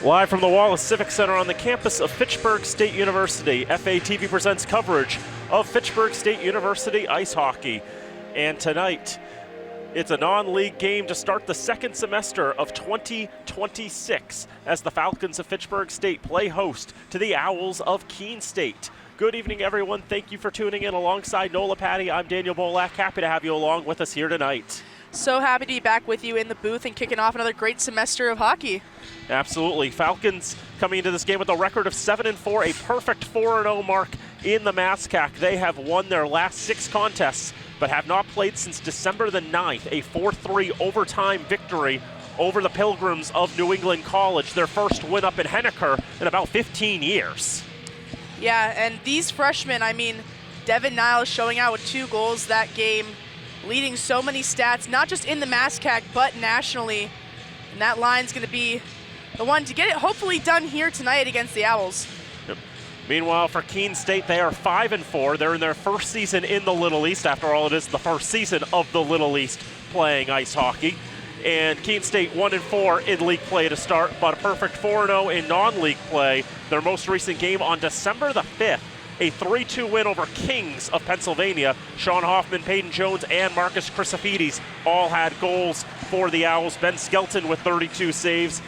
Live from the Wallace Civic Center on the campus of Fitchburg State University, FATV presents coverage of Fitchburg State University ice hockey. And tonight, it's a non-league game to start the second semester of 2026 as the Falcons of Fitchburg State play host to the Owls of Keene State. Good evening, everyone. Thank you for tuning in alongside Nola Patty. I'm Daniel Bolak. Happy to have you along with us here tonight. So happy to be back with you in the booth and kicking off another great semester of hockey. Absolutely. Falcons coming into this game with a record of 7-4, a perfect 4-0 mark in the MASCAC. They have won their last 6 contests, but have not played since December the 9th, a 4-3 overtime victory over the Pilgrims of New England College, their first win up in Henniker in about 15 years. Yeah, and these freshmen, Devin Niles showing out with 2 goals that game, leading so many stats, not just in the MASCAC, but nationally. And that line's going to be the one to get it hopefully done here tonight against the Owls. Yep. Meanwhile, for Keene State, they are 5-4. They're in their first season in the Little East. After all, it is the first season of the Little East playing ice hockey. And Keene State 1-4 in league play to start, but a perfect 4-0 in non-league play. Their most recent game on December the 5th, a 3-2 win over Kings of Pennsylvania. Sean Hoffman, Peyton Jones, and Marcus Chrysofides all had goals for the Owls. Ben Skelton with 32 saves.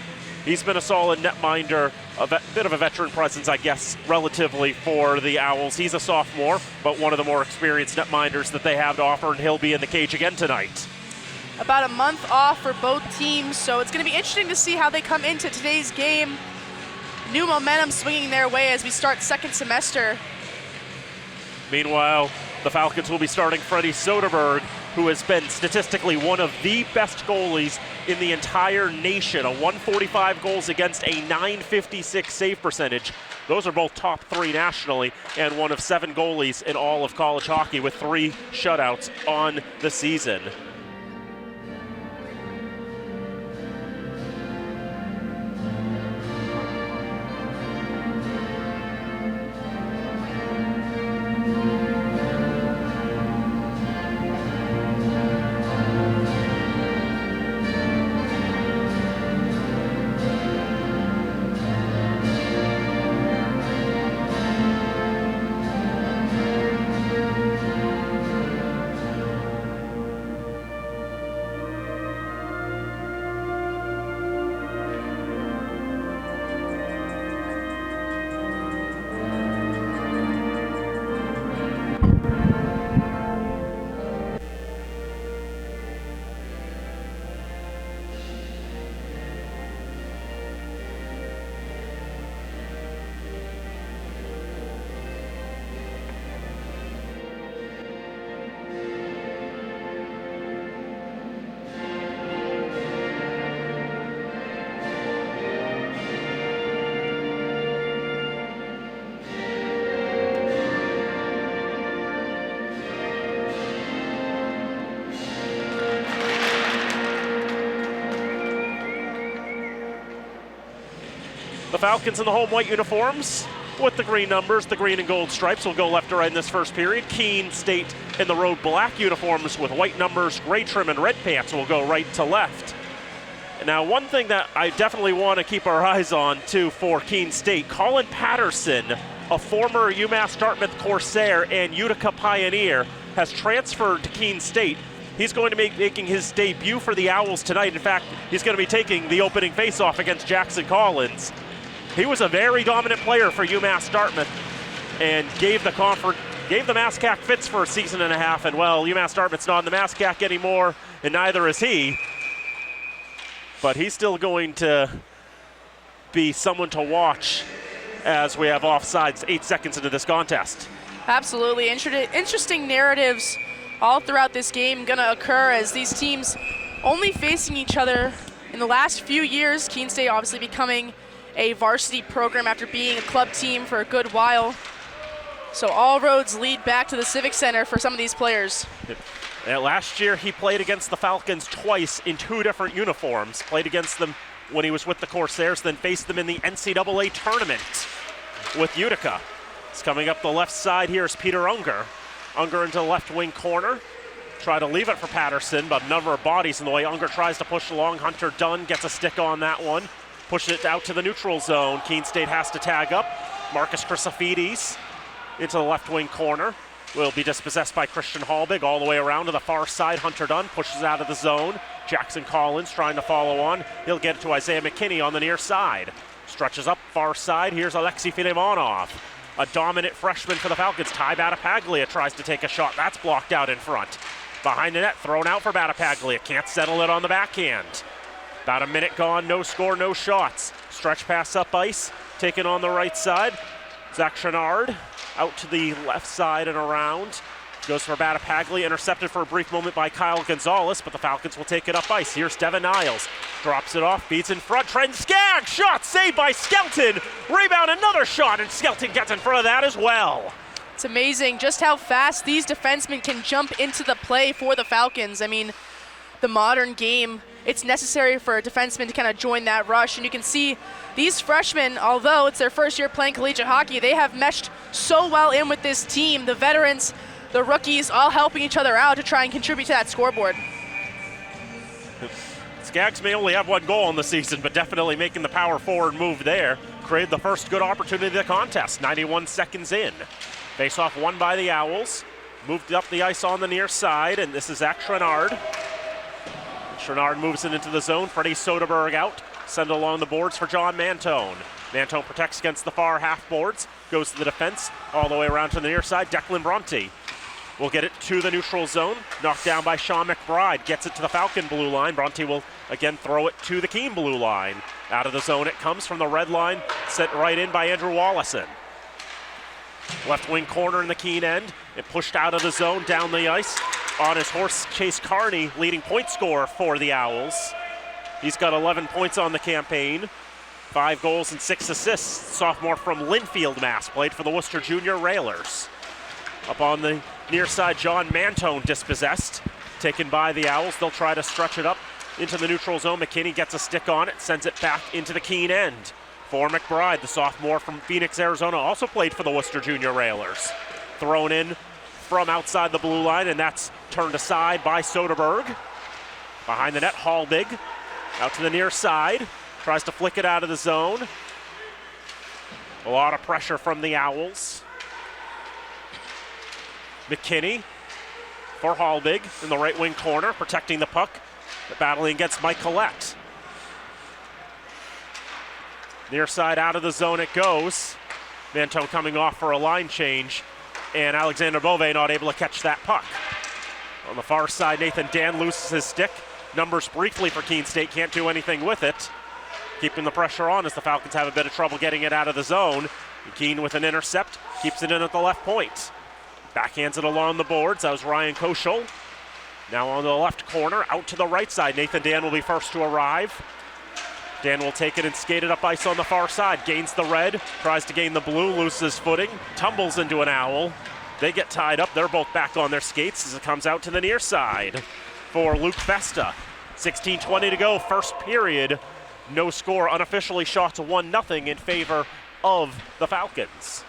He's been a solid netminder, a bit of a veteran presence, I guess, relatively for the Owls. He's a sophomore, but one of the more experienced netminders that they have to offer, and he'll be in the cage again tonight. About a month off for both teams, so it's going to be interesting to see how they come into today's game. New momentum swinging their way as we start second semester. Meanwhile, the Falcons will be starting Freddie Soderberg, who has been statistically one of the best goalies in the entire nation. A 145 goals against, a 956 save percentage. Those are both top 3 nationally, and one of 7 goalies in all of college hockey with 3 shutouts on the season. The Falcons in the home white uniforms with the green numbers, the green and gold stripes will go left to right in this first period. Keene State in the road black uniforms with white numbers, gray trim, and red pants will go right to left. Now, one thing that I definitely want to keep our eyes on, too, for Keene State, Colin Patterson, a former UMass Dartmouth Corsair and Utica Pioneer, has transferred to Keene State. He's going to be making his debut for the Owls tonight. In fact, he's going to be taking the opening faceoff against Jackson Collins. He was a very dominant player for UMass Dartmouth and gave the MASCAC fits for a season and a half. And, well, UMass Dartmouth's not in the MASCAC anymore, and neither is he. But he's still going to be someone to watch as we have offsides 8 seconds into this contest. Absolutely. Interesting narratives all throughout this game going to occur as these teams only facing each other in the last few years. Keene State obviously becoming a varsity program after being a club team for a good while. So all roads lead back to the Civic Center for some of these players. Last year he played against the Falcons twice in 2 different uniforms. Played against them when he was with the Corsairs, then faced them in the NCAA tournament with Utica. It's coming up the left side here is Peter Unger. Unger into the left wing corner. Try to leave it for Patterson, but a number of bodies in the way. Unger tries to push along. Hunter Dunn gets a stick on that one. Push it out to the neutral zone. Keene State has to tag up. Marcus Chrysofides into the left wing corner. Will be dispossessed by Christian Hallbig all the way around to the far side. Hunter Dunn pushes out of the zone. Jackson Collins trying to follow on. He'll get it to Isaiah McKinney on the near side. Stretches up far side. Here's Alexei Filimonov. A dominant freshman for the Falcons. Ty Battapaglia tries to take a shot. That's blocked out in front. Behind the net, thrown out for Battapaglia. Can't settle it on the backhand. About a minute gone, no score, no shots. Stretch pass up ice, taken on the right side. Zach Chenard out to the left side and around. Goes for Battapaglia, intercepted for a brief moment by Kyle Gonzalez, but the Falcons will take it up ice. Here's Devin Niles, drops it off, feeds in front. Trent Skaggs, shot saved by Skelton. Rebound, another shot, and Skelton gets in front of that as well. It's amazing just how fast these defensemen can jump into the play for the Falcons. I mean, the modern game, it's necessary for a defenseman to kind of join that rush, and you can see these freshmen, although it's their first year playing collegiate hockey, they have meshed so well in with this team. The veterans, the rookies, all helping each other out to try and contribute to that scoreboard. Skaggs may only have one goal in the season, but definitely making the power forward move there. Created the first good opportunity of the contest, 91 seconds in. Face-off won by the Owls. Moved up the ice on the near side, and this is Zach Chenard. Chenard moves it into the zone. Freddie Soderberg out. Send it along the boards for John Mantone. Mantone protects against the far half boards. Goes to the defense all the way around to the near side. Declan Bronte will get it to the neutral zone. Knocked down by Sean McBride. Gets it to the Falcon blue line. Bronte will again throw it to the Keene blue line. Out of the zone it comes from the red line. Sent right in by Andrew Wallison. Left wing corner in the Keene end. It pushed out of the zone down the ice. On his horse, Chase Carney, leading point scorer for the Owls. He's got 11 points on the campaign, 5 goals and 6 assists. Sophomore from Linfield, Mass. Played for the Worcester Junior Railers. Up on the near side, John Mantone dispossessed. Taken by the Owls. They'll try to stretch it up into the neutral zone. McKinney gets a stick on it, sends it back into the Keene end. For McBride, the sophomore from Phoenix, Arizona, also played for the Worcester Junior Railers. Thrown in from outside the blue line, and that's turned aside by Soderberg. Behind the net, Hallbig out to the near side. Tries to flick it out of the zone. A lot of pressure from the Owls. McKinney for Hallbig in the right wing corner, protecting the puck, battling against Mike Collette. Near side out of the zone it goes. Mantone coming off for a line change, and Alexander Bove not able to catch that puck. On the far side, Nathan Dan loses his stick. Numbers briefly for Keene State, can't do anything with it. Keeping the pressure on as the Falcons have a bit of trouble getting it out of the zone. Keene with an intercept, keeps it in at the left point. Backhands it along the boards, that was Ryan Koschel. Now on the left corner, out to the right side. Nathan Dan will be first to arrive. Dan will take it and skate it up ice on the far side. Gains the red, tries to gain the blue, loses footing, tumbles into an Owl. They get tied up. They're both back on their skates as it comes out to the near side for Luke Festa. 16:20 to go, first period. No score, unofficially shots 1-0 in favor of the Falcons.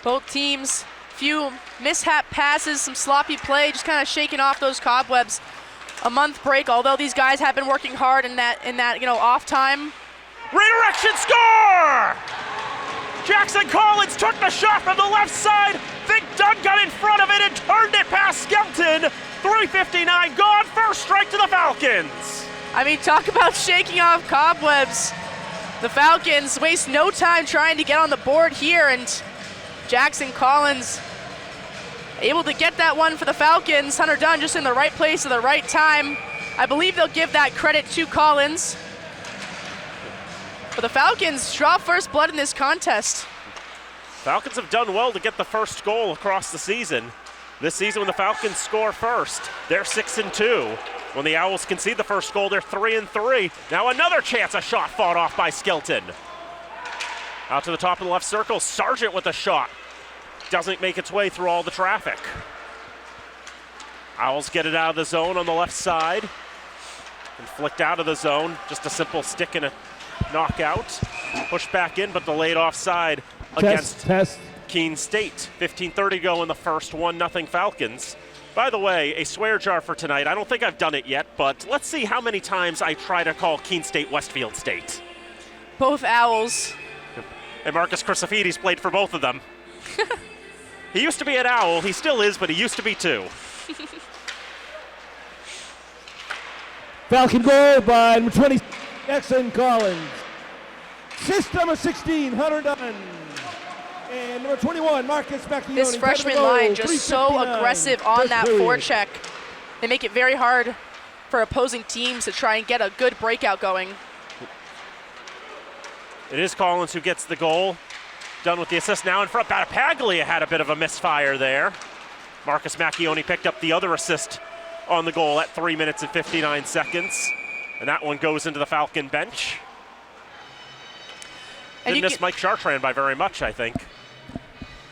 Both teams, few mishap passes, some sloppy play, just kind of shaking off those cobwebs. A month break, although these guys have been working hard in that off time. Redirection score! Jackson Collins took the shot from the left side. Vic Dunn got in front of it and turned it past Skelton. 3:59 gone, first strike to the Falcons. I mean, talk about shaking off cobwebs. The Falcons waste no time trying to get on the board here, and Jackson Collins able to get that one for the Falcons. Hunter Dunn just in the right place at the right time. I believe they'll give that credit to Collins. But the Falcons draw first blood in this contest. Falcons have done well to get the first goal across the season. This season when the Falcons score first, they're 6-2. When the Owls concede the first goal, they're 3-3. Now another chance, a shot fought off by Skelton. Out to the top of the left circle, Sargent with a shot. Doesn't make its way through all the traffic. Owls get it out of the zone on the left side. And flicked out of the zone. Just a simple stick and a knockout. Pushed back in, but delayed offside against Keene State. 15:30 to go in the first, 1-0 Falcons. By the way, a swear jar for tonight. I don't think I've done it yet, but let's see how many times I try to call Keene State Westfield State. both Owls. And Marcus Chrysophides played for both of them. He used to be an Owl. He still is, but he used to be too. Falcon goal by number 20, Jackson Collins. Assist number 16, Hunter Dunn. And number 21, Marcus Macchione. This freshman line just so aggressive on that forecheck. They make it very hard for opposing teams to try and get a good breakout going. It is Collins who gets the goal. Done with the assist now in front. Battipaglia had a bit of a misfire there. Marcus Macchione picked up the other assist on the goal at 3 minutes and 59 seconds. And that one goes into the Falcon bench. Didn't miss Mike Chartrand by very much, I think.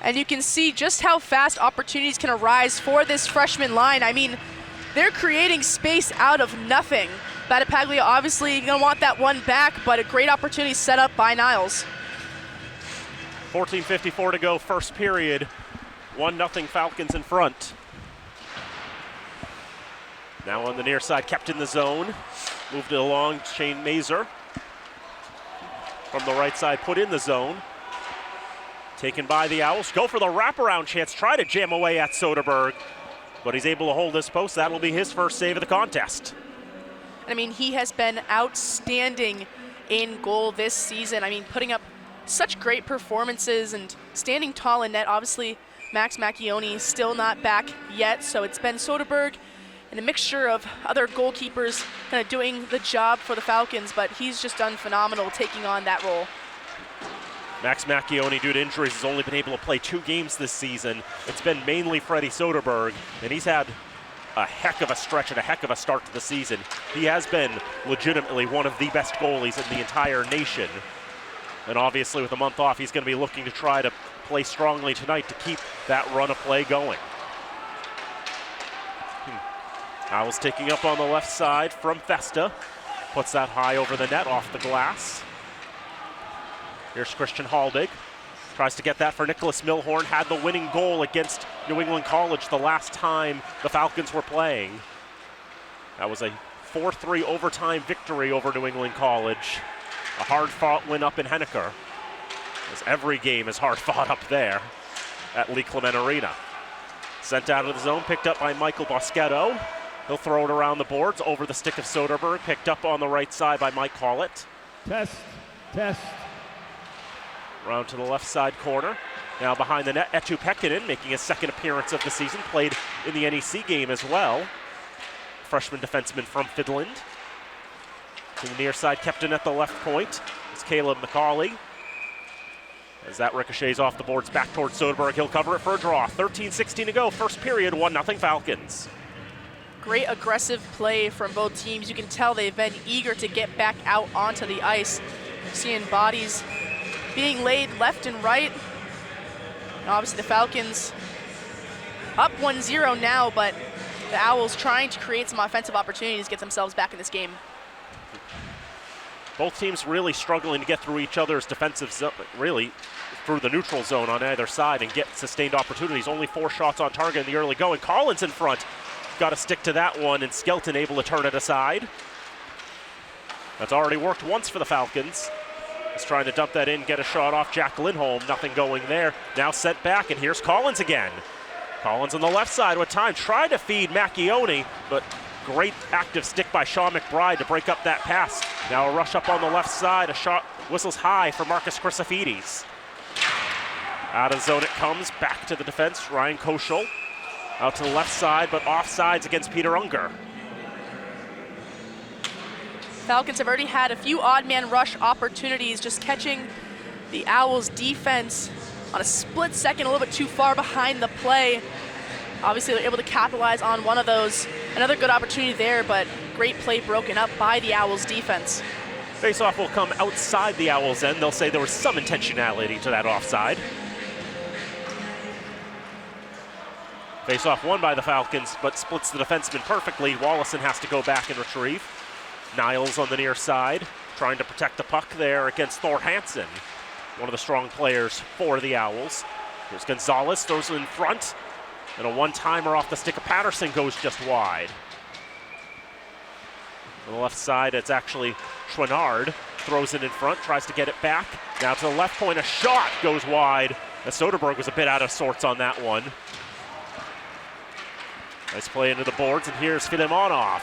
And you can see just how fast opportunities can arise for this freshman line. I mean, they're creating space out of nothing. Battipaglia obviously gonna want that one back, but a great opportunity set up by Niles. 14:54 to go, first period. 1-0 Falcons in front. Now on the near side, kept in the zone. Moved it along, Shane Mazer. From the right side, put in the zone. Taken by the Owls. Go for the wraparound chance. Try to jam away at Soderberg. But he's able to hold his post. That'll be his first save of the contest. I mean, he has been outstanding in goal this season. I mean, putting up such great performances and standing tall in net. Obviously, Max Macchione still not back yet, so it's been Soderberg and a mixture of other goalkeepers kind of doing the job for the Falcons, but he's just done phenomenal taking on that role. Max Macchione, due to injuries, has only been able to play 2 games this season. It's been mainly Freddie Soderberg, and he's had a heck of a stretch and a heck of a start to the season. He has been legitimately one of the best goalies in the entire nation. And obviously with a month off, he's going to be looking to try to play strongly tonight to keep that run of play going. Owls taking up on the left side from Festa. Puts that high over the net, off the glass. Here's Christian Haldig. Tries to get that for Nicholas Milhorn. Had the winning goal against New England College the last time the Falcons were playing. That was a 4-3 overtime victory over New England College. A hard-fought win up in Henniker, as every game is hard-fought up there at Lee Clement Arena. Sent out of the zone, picked up by Michael Boschetto. He'll throw it around the boards, over the stick of Soderberg, picked up on the right side by Mike Collett. Test. Round to the left side corner. Now behind the net, Etu Pekkanen, making his second appearance of the season, played in the NEC game as well. Freshman defenseman from Finland. To the near side, kept in at the left point. It's Caleb McCauley. As that ricochets off the boards back towards Soderberg, he'll cover it for a draw. 13:16 to go, first period, 1-0 Falcons. Great aggressive play from both teams. You can tell they've been eager to get back out onto the ice. Seeing bodies being laid left and right. And obviously the Falcons up 1-0 now, but the Owls trying to create some offensive opportunities to get themselves back in this game. Both teams really struggling to get through each other's defensive zone, really through the neutral zone on either side and get sustained opportunities. Only 4 shots on target in the early going. Collins in front. Got to stick to that one, and Skelton able to turn it aside. That's already worked once for the Falcons. He's trying to dump that in, get a shot off Jack Lindholm. Nothing going there. Now sent back, and here's Collins again. Collins on the left side with time. Tried to feed Macchione, but great active stick by Sean McBride to break up that pass. Now a rush up on the left side. A shot whistles high for Marcus Chrysophides. Out of the zone it comes. Back to the defense. Ryan Koschel. Out to the left side, but offsides against Peter Unger. Falcons have already had a few odd man rush opportunities, just catching the Owls defense on a split second, a little bit too far behind the play. Obviously they're able to capitalize on one of those. Another good opportunity there, but great play broken up by the Owls defense. Faceoff will come outside the Owls' end. They'll say there was some intentionality to that offside. Faceoff won by the Falcons, but splits the defenseman perfectly. Wallison has to go back and retrieve. Niles on the near side, trying to protect the puck there against Thor Hansen, one of the strong players for the Owls. Here's Gonzalez, throws it in front, and a one-timer off the stick of Patterson goes just wide. On the left side, it's actually Chouinard throws it in front, tries to get it back. Now to the left point, a shot goes wide. Soderberg was a bit out of sorts on that one. Nice play into the boards, and here's Filimonov.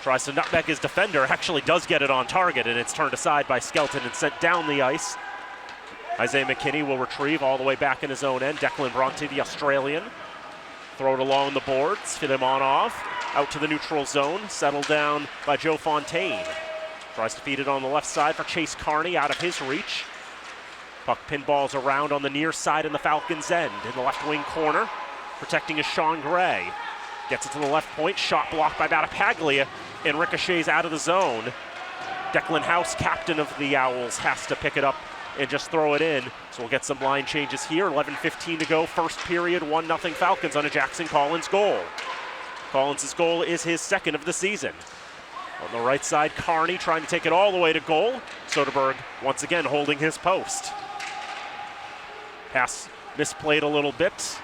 Tries to nutmeg his defender, actually does get it on target, and it's turned aside by Skelton and sent down the ice. Isaiah McKinney will retrieve all the way back in his own end. Declan Bronte, the Australian. Throw it along the boards. Filimonov out to the neutral zone, settled down by Joe Fontaine. Tries to feed it on the left side for Chase Carney, out of his reach. Puck pinballs around on the near side in the Falcons' end. In the left wing corner, protecting is Sean Gray. Gets it to the left point, shot blocked by Battapaglia, and ricochets out of the zone. Declan House, captain of the Owls, has to pick it up and just throw it in. So we'll get some line changes here. 11:15 to go, first period, 1-0 Falcons on a Jackson Collins goal. Collins' goal is his second of the season. On the right side, Carney trying to take it all the way to goal. Soderberg once again holding his post. Pass misplayed a little bit.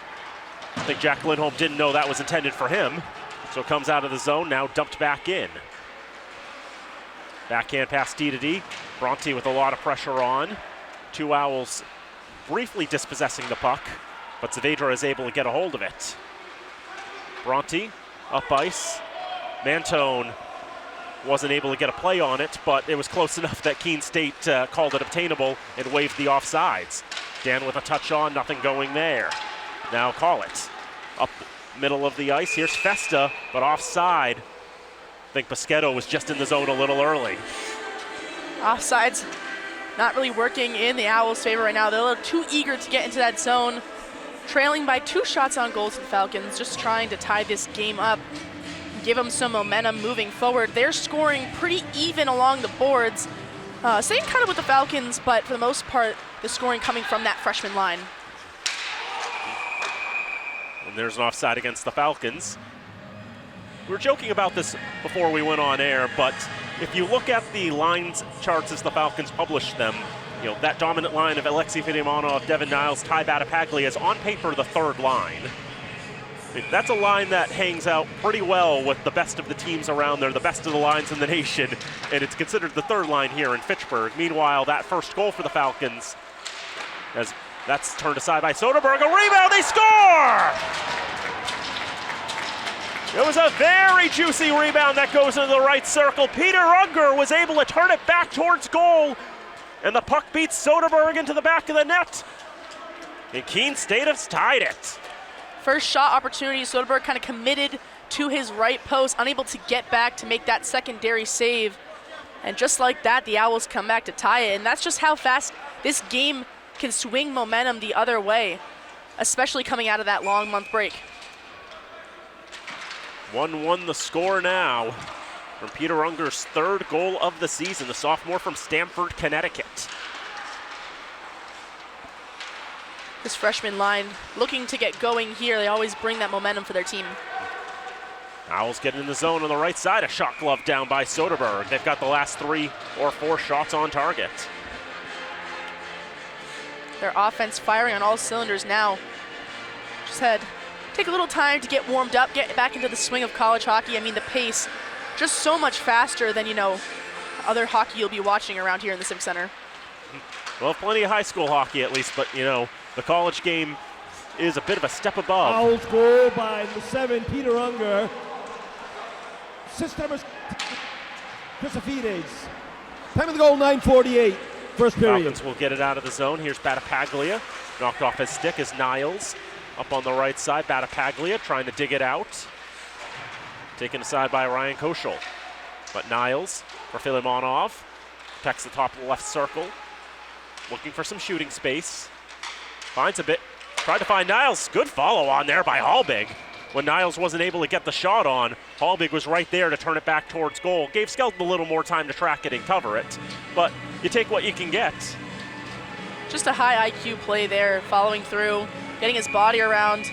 I think Jack Lindholm didn't know that was intended for him. So it comes out of the zone, now dumped back in. Backhand pass D to D. Bronte with a lot of pressure on. Two Owls briefly dispossessing the puck, but Saavedra is able to get a hold of it. Bronte up ice. Mantone wasn't able to get a play on it, but it was close enough that Keene State called it obtainable and waived the offsides. Dan with a touch on, nothing going there. Now call it. Up middle of the ice, here's Festa, but offside. I think Boschetto was just in the zone a little early. Offsides not really working in the Owls' favor right now. They're a little too eager to get into that zone. Trailing by 2 shots on goal to the Falcons, just trying to tie this game up, give them some momentum moving forward. They're scoring pretty even along the boards. Same kind of with the Falcons, but for the most part, the scoring coming from that freshman line. And there's an offside against the Falcons. We were joking about this before we went on air, but if you look at the lines charts as the Falcons published them, you know, that dominant line of Alexei Filimonov, Devin Niles, Ty Battapaglia is on paper the third line. I mean, that's a line that hangs out pretty well with the best of the teams around there, the best of the lines in the nation, and it's considered the third line here in Fitchburg. Meanwhile, that first goal for the Falcons, as that's turned aside by Soderberg, a rebound, they score! It was a very juicy rebound that goes into the right circle. Peter Unger was able to turn it back towards goal, and the puck beats Soderberg into the back of the net. And Keene State has tied it. First shot opportunity, Soderberg kind of committed to his right post, unable to get back to make that secondary save. And just like that, the Owls come back to tie it. And that's just how fast this game can swing momentum the other way, especially coming out of that long month break. 1-1 the score now from Peter Unger's third goal of the season, the sophomore from Stamford, Connecticut. This freshman line looking to get going here. They always bring that momentum for their team. Owls get in the zone on the right side. A shot glove down by Soderberg. They've got the last 3 or 4 shots on target. Their offense firing on all cylinders now. Just had take a little time to get warmed up, get back into the swing of college hockey. I mean, the pace just so much faster than, you know, other hockey you'll be watching around here in the Civic Center. Well, plenty of high school hockey at least, but, you know, the college game is a bit of a step above. Owls goal by the 7, Peter Unger. Assist number Chrysofides. Time of the goal, 9:48, first period. Falcons will get it out of the zone. Here's Battapaglia. Knocked off his stick as Niles up on the right side. Battapaglia trying to dig it out. Taken aside by Ryan Koschel. But Niles for Filimonov. Protects the top of the left circle. Looking for some shooting space. Finds a bit. Tried to find Niles. Good follow on there by Hallbig. When Niles wasn't able to get the shot on, Hallbig was right there to turn it back towards goal. Gave Skelton a little more time to track it and cover it. But you take what you can get. Just a high IQ play there, following through, getting his body around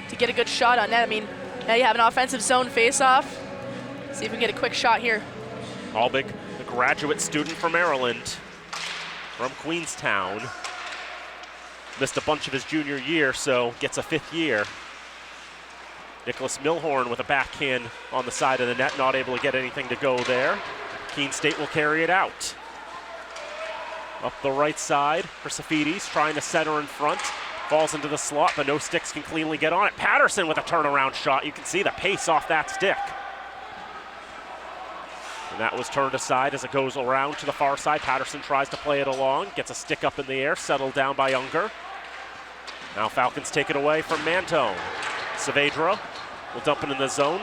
to get a good shot on net. I mean, now you have an offensive zone face-off. See if we can get a quick shot here. Hallbig, a graduate student from Maryland, from Queenstown. Missed a bunch of his junior year, so gets a 5th year. Nicholas Milhorn with a backhand on the side of the net, not able to get anything to go there. Keene State will carry it out. Up the right side for Safidis, trying to center in front. Falls into the slot, but no sticks can cleanly get on it. Patterson with a turnaround shot. You can see the pace off that stick. And that was turned aside as it goes around to the far side. Patterson tries to play it along, gets a stick up in the air, settled down by Unger. Now Falcons take it away from Mantone. Saavedra will dump it in the zone.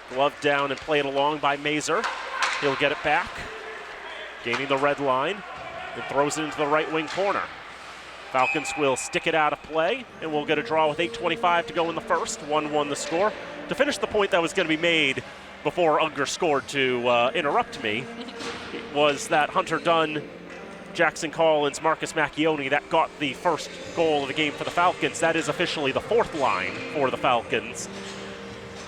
Glove down and play it along by Mazer. He'll get it back, gaining the red line, and throws it into the right wing corner. Falcons will stick it out of play, and we'll get a draw with 8:25 to go in the first. 1-1 the score. To finish the point that was going to be made before Unger scored to interrupt me, was that Hunter Dunn, Jackson Collins, Marcus Macchioni, that got the first goal of the game for the Falcons. That is officially the fourth line for the Falcons.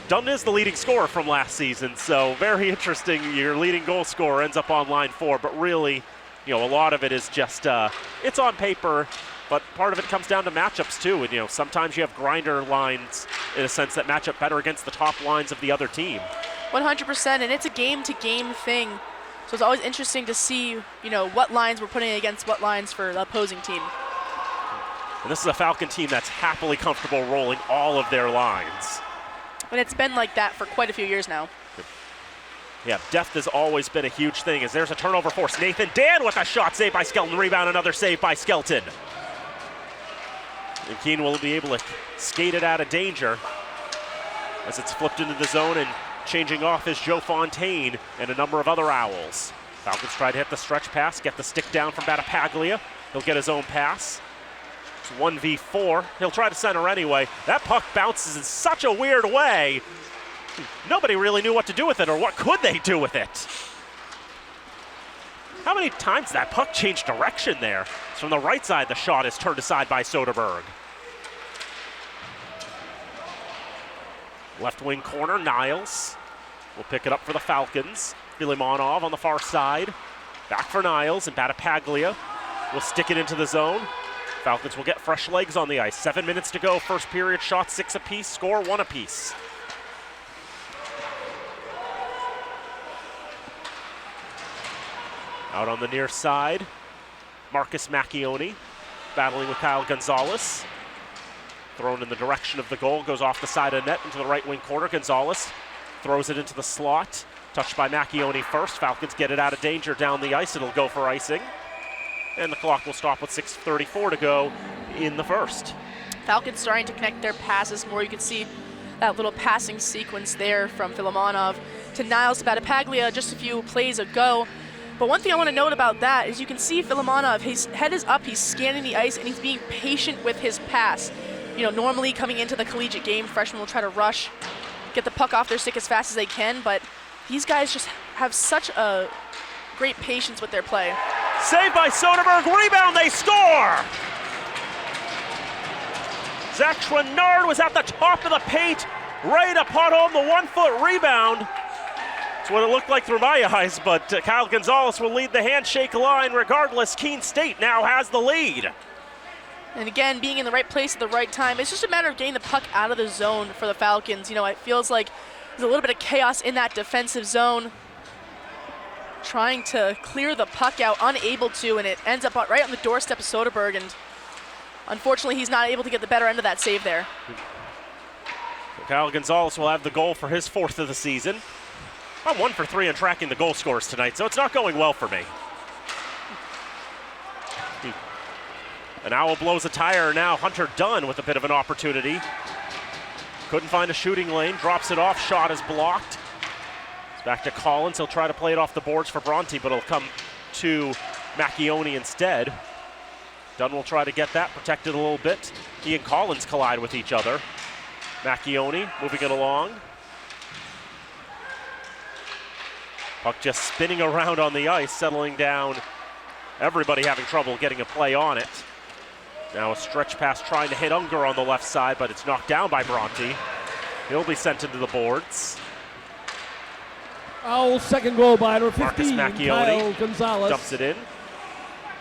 Dunn is the leading scorer from last season, so very interesting. Your leading goal scorer ends up on line 4, but really, a lot of it is just, it's on paper, but part of it comes down to matchups too. And, sometimes you have grinder lines in a sense that match up better against the top lines of the other team. 100%, and it's a game-to-game thing. So it's always interesting to see, what lines we're putting against what lines for the opposing team. And this is a Falcon team that's happily comfortable rolling all of their lines. And it's been like that for quite a few years now. Yeah, depth has always been a huge thing, as there's a turnover force. Nathan Dan with a shot, saved by Skelton. Rebound, another save by Skelton. And Keene will be able to skate it out of danger as it's flipped into the zone, and changing off is Joe Fontaine and a number of other Owls. Falcons try to hit the stretch pass, get the stick down from Battapaglia. He'll get his own pass. It's 1v4. He'll try to center anyway. That puck bounces in such a weird way. Nobody really knew what to do with it, or what could they do with it. How many times that puck changed direction there? It's from the right side, the shot is turned aside by Soderberg. Left wing corner, Niles will pick it up for the Falcons. Filimonov on the far side. Back for Niles, and Battapaglia will stick it into the zone. Falcons will get fresh legs on the ice. 7 minutes to go, first period, shots 6 apiece, score 1 apiece. Out on the near side, Marcus Macchioni battling with Kyle Gonzalez. Thrown in the direction of the goal, goes off the side of net into the right wing corner. Gonzalez throws it into the slot. Touched by Macchioni first. Falcons get it out of danger down the ice. It'll go for icing. And the clock will stop with 6:34 to go in the first. Falcons starting to connect their passes more. You can see that little passing sequence there from Filimonov to Niles to Battapaglia just a few plays ago. But one thing I want to note about that is you can see Filimonov, his head is up, he's scanning the ice, and he's being patient with his pass. Normally coming into the collegiate game, freshmen will try to rush, get the puck off their stick as fast as they can, but these guys just have such a great patience with their play. Saved by Soderberg, rebound, they score! Zach Chouinard was at the top of the paint, ready to pot home the 1-foot rebound. That's what it looked like through my eyes, but Kyle Gonzalez will lead the handshake line regardless. Keene State now has the lead. And again, being in the right place at the right time, it's just a matter of getting the puck out of the zone for the Falcons. It feels like there's a little bit of chaos in that defensive zone. Trying to clear the puck out, unable to, and it ends up right on the doorstep of Soderberg, and unfortunately he's not able to get the better end of that save there. Kyle Gonzalez will have the goal for his 4th of the season. I'm 1 for 3 on tracking the goal scores tonight, so it's not going well for me. An Owl blows a tire now. Hunter Dunn with a bit of an opportunity. Couldn't find a shooting lane, drops it off, shot is blocked. It's back to Collins, he'll try to play it off the boards for Bronte, but it'll come to Macchioni instead. Dunn will try to get that, protect it a little bit. He and Collins collide with each other. Macchioni moving it along. Puck just spinning around on the ice, settling down. Everybody having trouble getting a play on it. Now a stretch pass trying to hit Unger on the left side, but it's knocked down by Bronte. He'll be sent into the boards. Owls' second goal by number 15, Marcus Macchioni Kyle Gonzalez. dumps it in.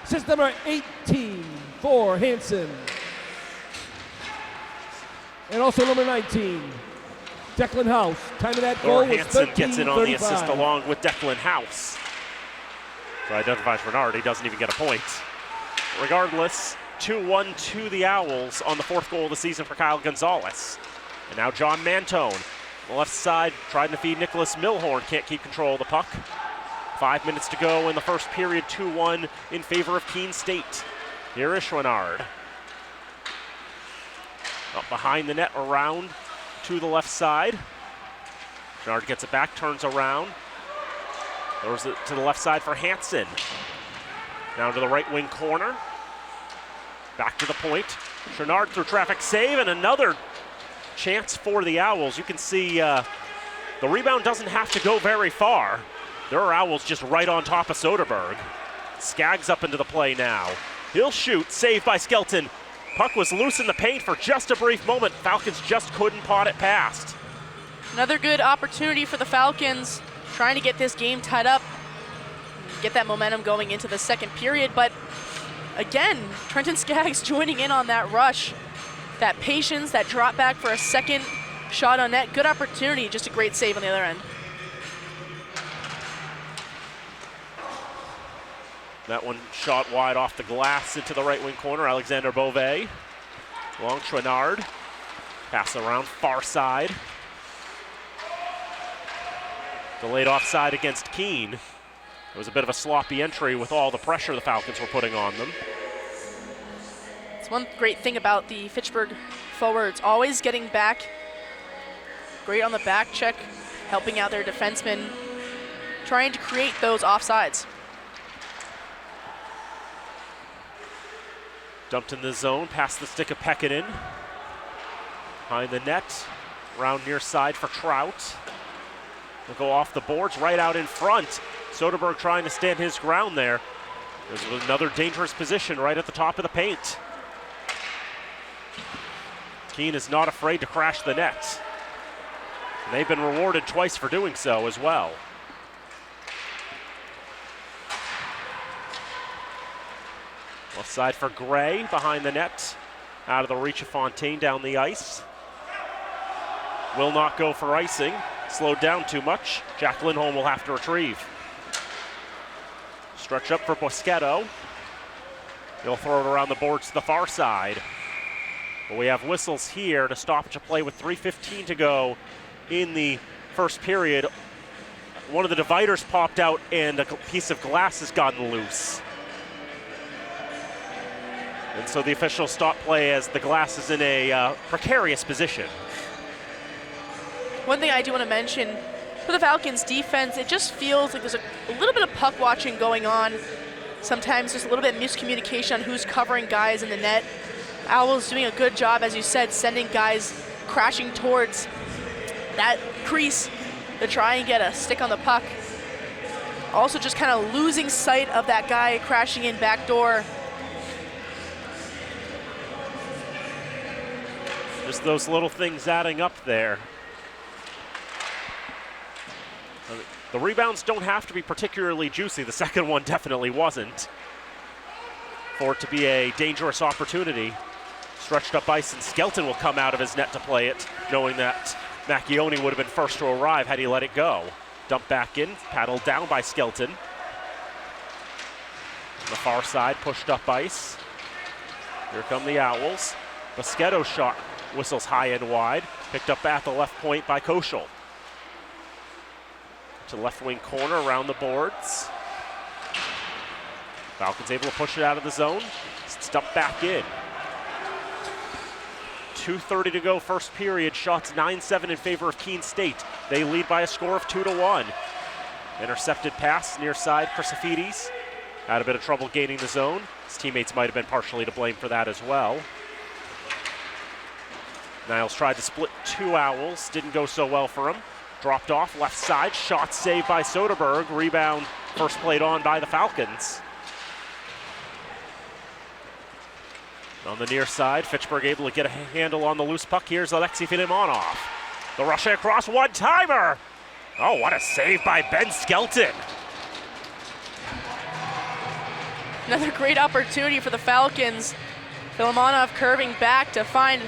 Assist number 18 for Hansen. And also number 19, Declan House. Time of that goal was Hansen 13:35. gets in on the assist along with Declan House. So identifies Bernard, he doesn't even get a point. Regardless, 2-1 to the Owls on the 4th goal of the season for Kyle Gonzalez. And now John Mantone, on the left side, trying to feed Nicholas Milhorn, can't keep control of the puck. 5 minutes to go in the first period, 2-1 in favor of Keene State. Here is Chouinard. Up behind the net, around to the left side. Chouinard gets it back, turns around. Throws it to the left side for Hansen. Down to the right wing corner. Back to the point. Chouinard through traffic save, and another chance for the Owls. You can see the rebound doesn't have to go very far. There are Owls just right on top of Soderberg. Skaggs up into the play now. He'll shoot, saved by Skelton. Puck was loose in the paint for just a brief moment. Falcons just couldn't pot it past. Another good opportunity for the Falcons, trying to get this game tied up, get that momentum going into the second period. But again, Trenton Skaggs joining in on that rush, that patience, that drop back for a second shot on net. Good opportunity, just a great save on the other end. That one shot wide off the glass into the right wing corner. Alexander Beauvais. Long Chouinard. Pass around far side. Delayed offside against Keene. It was a bit of a sloppy entry with all the pressure the Falcons were putting on them. It's one great thing about the Fitchburg forwards, always getting back. Great on the back check, helping out their defensemen, trying to create those offsides. Dumped in the zone, past the stick of Pekkanen. Behind the net, round near side for Trout. Will go off the boards, right out in front. Soderberg trying to stand his ground there. There's another dangerous position right at the top of the paint. Keene is not afraid to crash the net. And they've been rewarded twice for doing so as well. Left side for Gray, behind the net. Out of the reach of Fontaine down the ice. Will not go for icing. Slowed down too much. Jack Lindholm will have to retrieve. Stretch up for Boschetto. He'll throw it around the boards to the far side. But we have whistles here to stoppage of play with 3:15 to go in the first period. One of the dividers popped out and a piece of glass has gotten loose. And so the officials stop play as the glass is in a precarious position. One thing I do want to mention, for the Falcons defense, it just feels like there's a little bit of puck watching going on. Sometimes there's a little bit of miscommunication on who's covering guys in the net. Owls doing a good job, as you said, sending guys crashing towards that crease to try and get a stick on the puck. Also just kind of losing sight of that guy crashing in backdoor. Just those little things adding up there. The rebounds don't have to be particularly juicy. The second one definitely wasn't. For it to be a dangerous opportunity. Stretched up ice, and Skelton will come out of his net to play it, knowing that Macchione would have been first to arrive had he let it go. Dumped back in, paddled down by Skelton. On the far side, pushed up ice. Here come the Owls. Boschetto shot whistles high and wide. Picked up at the left point by Koschel. To the left wing corner, around the boards. Falcons able to push it out of the zone. Stuck back in. 2:30 to go, first period. Shots 9-7 in favor of Keene State. They lead by a score of 2-1. Intercepted pass near side, Chrysophides. Had a bit of trouble gaining the zone. His teammates might have been partially to blame for that as well. Niles tried to split two Owls. Didn't go so well for him. Dropped off left side. Shot saved by Soderberg. Rebound first played on by the Falcons. On the near side, Fitchburg able to get a handle on the loose puck. Here's Alexei Filimonov. The rush across, one-timer. Oh, what a save by Ben Skelton. Another great opportunity for the Falcons. Filimonov curving back to find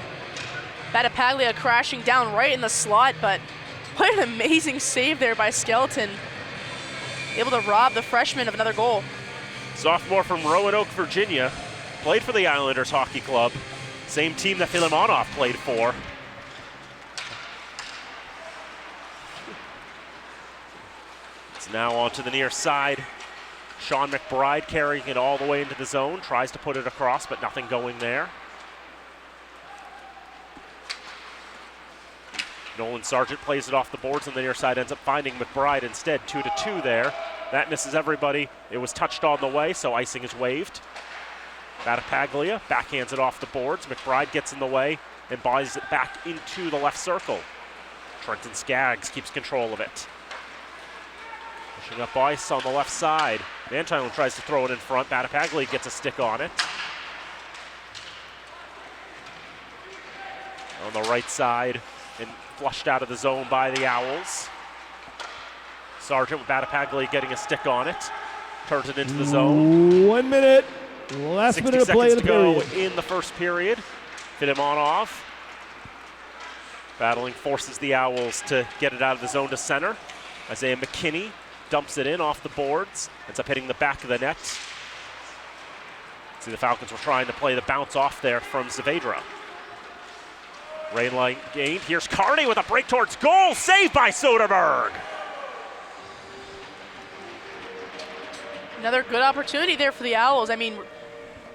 Battipaglia crashing down right in the slot, but what an amazing save there by Skelton. able to rob the freshman of another goal. Sophomore from Roanoke, Virginia, played for the Islanders Hockey Club, same team that Filimonov played for. It's now onto the near side. Sean McBride carrying it all the way into the zone, tries to put it across, but nothing going there. Nolan Sargent plays it off the boards on the near side, ends up finding McBride instead, 2-2 there. That misses everybody. It was touched on the way, so icing is waved. Battipaglia backhands it off the boards. McBride gets in the way and buys it back into the left circle. Trenton Skaggs keeps control of it. Pushing up ice on the left side. Mantone tries to throw it in front. Battipaglia gets a stick on it. On the right side and flushed out of the zone by the Owls. Sargent with Battipaglia getting a stick on it. Turns it into the zone. 1 minute. Last minute of play of the period. 60 seconds to go in the first period. Filimonov battling, forces the Owls to get it out of the zone to center. Isaiah McKinney dumps it in off the boards. Ends up hitting the back of the net. See, the Falcons were trying to play the bounce off there from Saavedra. Rain line gained. Here's Carney with a break towards goal. Saved by Soderberg. Another good opportunity there for the Owls. I mean,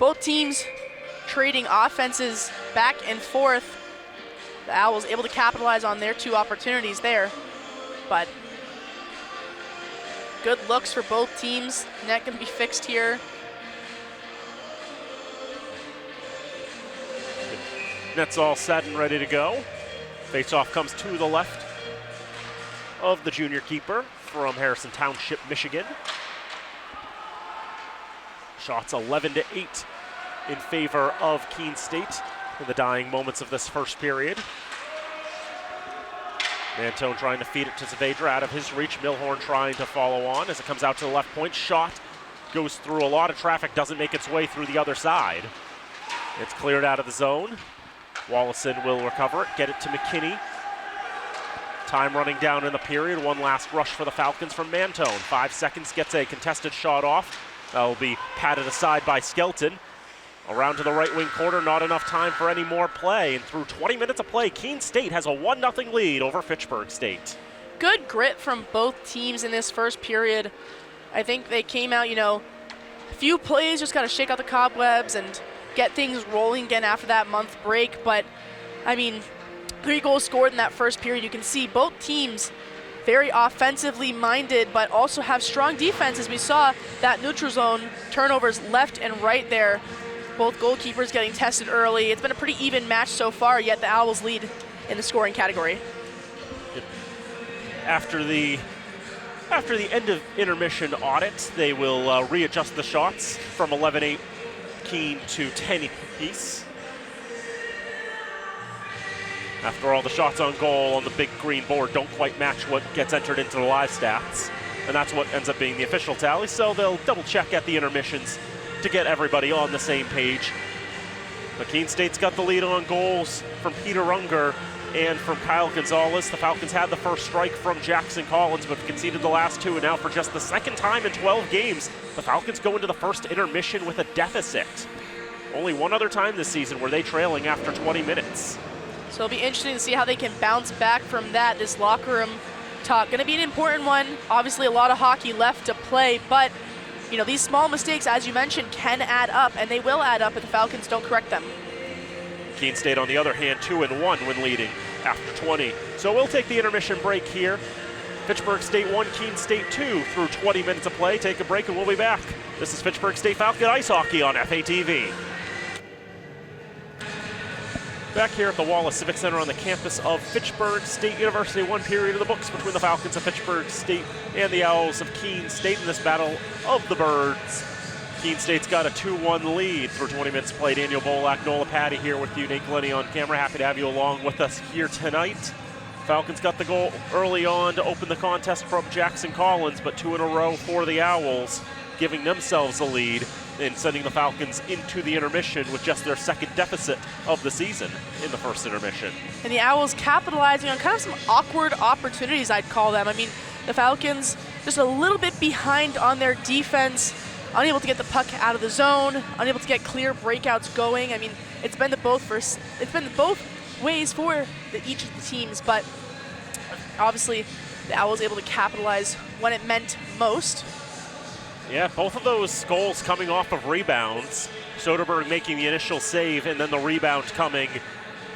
both teams trading offenses back and forth. The Owls able to capitalize on their two opportunities there. But good looks for both teams. Net going to be fixed here. Net's all set and ready to go. Face-off comes to the left of the junior keeper from Harrison Township, Michigan. Shots 11-8 in favor of Keene State in the dying moments of this first period. Mantone trying to feed it to Saavedra out of his reach. Milhorn trying to follow on as it comes out to the left point. Shot goes through a lot of traffic, doesn't make its way through the other side. It's cleared out of the zone. Wallison will recover it, get it to McKinney. Time running down in the period. One last rush for the Falcons from Mantone. 5 seconds, gets a contested shot off. That'll be patted aside by Skelton. Around to the right wing corner, not enough time for any more play. And through 20 minutes of play, Keene State has a 1-0 lead over Fitchburg State. Good grit from both teams in this first period. I think they came out, a few plays, just got to shake out the cobwebs and get things rolling again after that month break. But, 3 goals scored in that first period. You can see both teams very offensively minded, but also have strong defenses. We saw that neutral zone turnovers left and right there. Both goalkeepers getting tested early. It's been a pretty even match so far, yet the Owls lead in the scoring category. After the end of intermission audit, they will readjust the shots from 11-8 Keene to 10 apiece. After all, the shots on goal on the big green board don't quite match what gets entered into the live stats, and that's what ends up being the official tally, so they'll double check at the intermissions to get everybody on the same page. But Keene State's got the lead on goals from Peter Unger and from Kyle Gonzalez. The Falcons had the first strike from Jackson Collins, but conceded the last 2, and now for just the second time in 12 games, the Falcons go into the first intermission with a deficit. Only one other time this season were they trailing after 20 minutes. So it'll be interesting to see how they can bounce back from that. This locker room talk going to be an important one. Obviously a lot of hockey left to play, but these small mistakes, as you mentioned, can add up, and they will add up if the Falcons don't correct them. Keene State, on the other hand, 2-1 when leading after 20. So we'll take the intermission break here. Fitchburg State 1, Keene State 2 through 20 minutes of play. Take a break and we'll be back. This is Fitchburg State Falcon Ice Hockey on FATV. Back here at the Wallace Civic Center on the campus of Fitchburg State University. 1 period of the books between the Falcons of Fitchburg State and the Owls of Keene State in this battle of the birds. Keene State's got a 2-1 lead through 20 minutes played. Daniel Bolak, Nola Patty here with you. Nate Glennie on camera. Happy to have you along with us here tonight. Falcons got the goal early on to open the contest from Jackson Collins, but 2 in a row for the Owls, giving themselves a lead and sending the Falcons into the intermission with just their second deficit of the season in the first intermission. And the Owls capitalizing on kind of some awkward opportunities, I'd call them. The Falcons just a little bit behind on their defense, unable to get the puck out of the zone, unable to get clear breakouts going. I mean, it's been the both ways for each of the teams, but obviously the Owls able to capitalize when it meant most. Yeah, both of those goals coming off of rebounds. Soderberg making the initial save, and then the rebound coming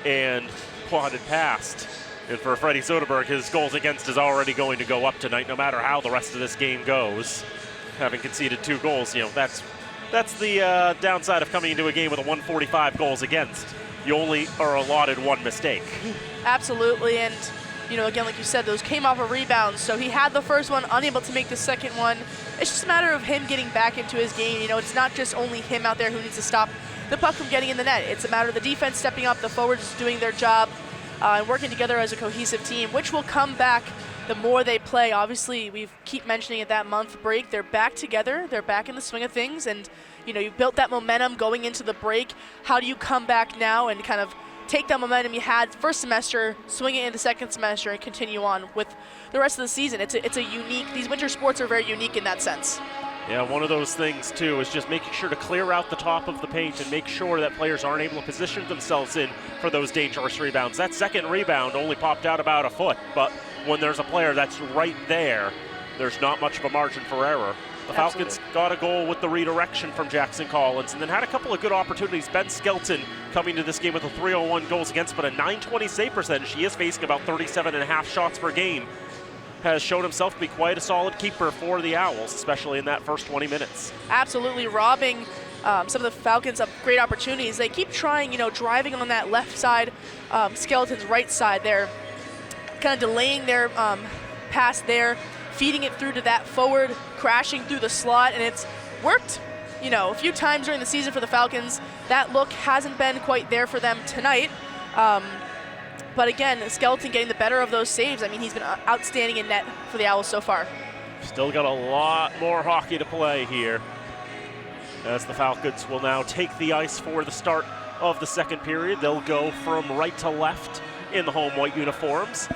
and plotted past. And for Freddie Soderberg, his goals against is already going to go up tonight, no matter how the rest of this game goes. Having conceded 2 goals, that's the downside of coming into a game with a 145 goals against. You only are allotted 1 mistake. Absolutely, and again, like you said, those came off of rebounds. So he had the first one, unable to make the second one. It's just a matter of him getting back into his game. It's not just only him out there who needs to stop the puck from getting in the net. It's a matter of the defense stepping up, the forwards doing their job, and working together as a cohesive team, which will come back the more they play. Obviously, we keep mentioning it, that month break, they're back together, they're back in the swing of things, and you've built that momentum going into the break. How do you come back now and kind of take that momentum you had first semester, swing it into second semester, and continue on with the rest of the season? It's a unique, these winter sports are very unique in that sense. Yeah, one of those things too is just making sure to clear out the top of the paint and make sure that players aren't able to position themselves in for those dangerous rebounds. That second rebound only popped out about a foot, but when there's a player that's right there, there's not much of a margin for error. The Falcons got a goal with the redirection from Jackson Collins, and then had a couple of good opportunities. Ben Skelton coming to this game with a 301 goals against, but a .920 save percentage. He is facing about 37.5 shots per game. Has shown himself to be quite a solid keeper for the Owls, especially in that first 20 minutes. Absolutely, robbing some of the Falcons of great opportunities. They keep trying, driving on that left side, Skeleton's right side there, kind of delaying their pass there, feeding it through to that forward, crashing through the slot, and it's worked, a few times during the season for the Falcons. That look hasn't been quite there for them tonight. But again, Skeleton getting the better of those saves. I mean, he's been outstanding in net for the Owls so far. Still got a lot more hockey to play here, as the Falcons will now take the ice for the start of the second period. They'll go from right to left in the home white uniforms.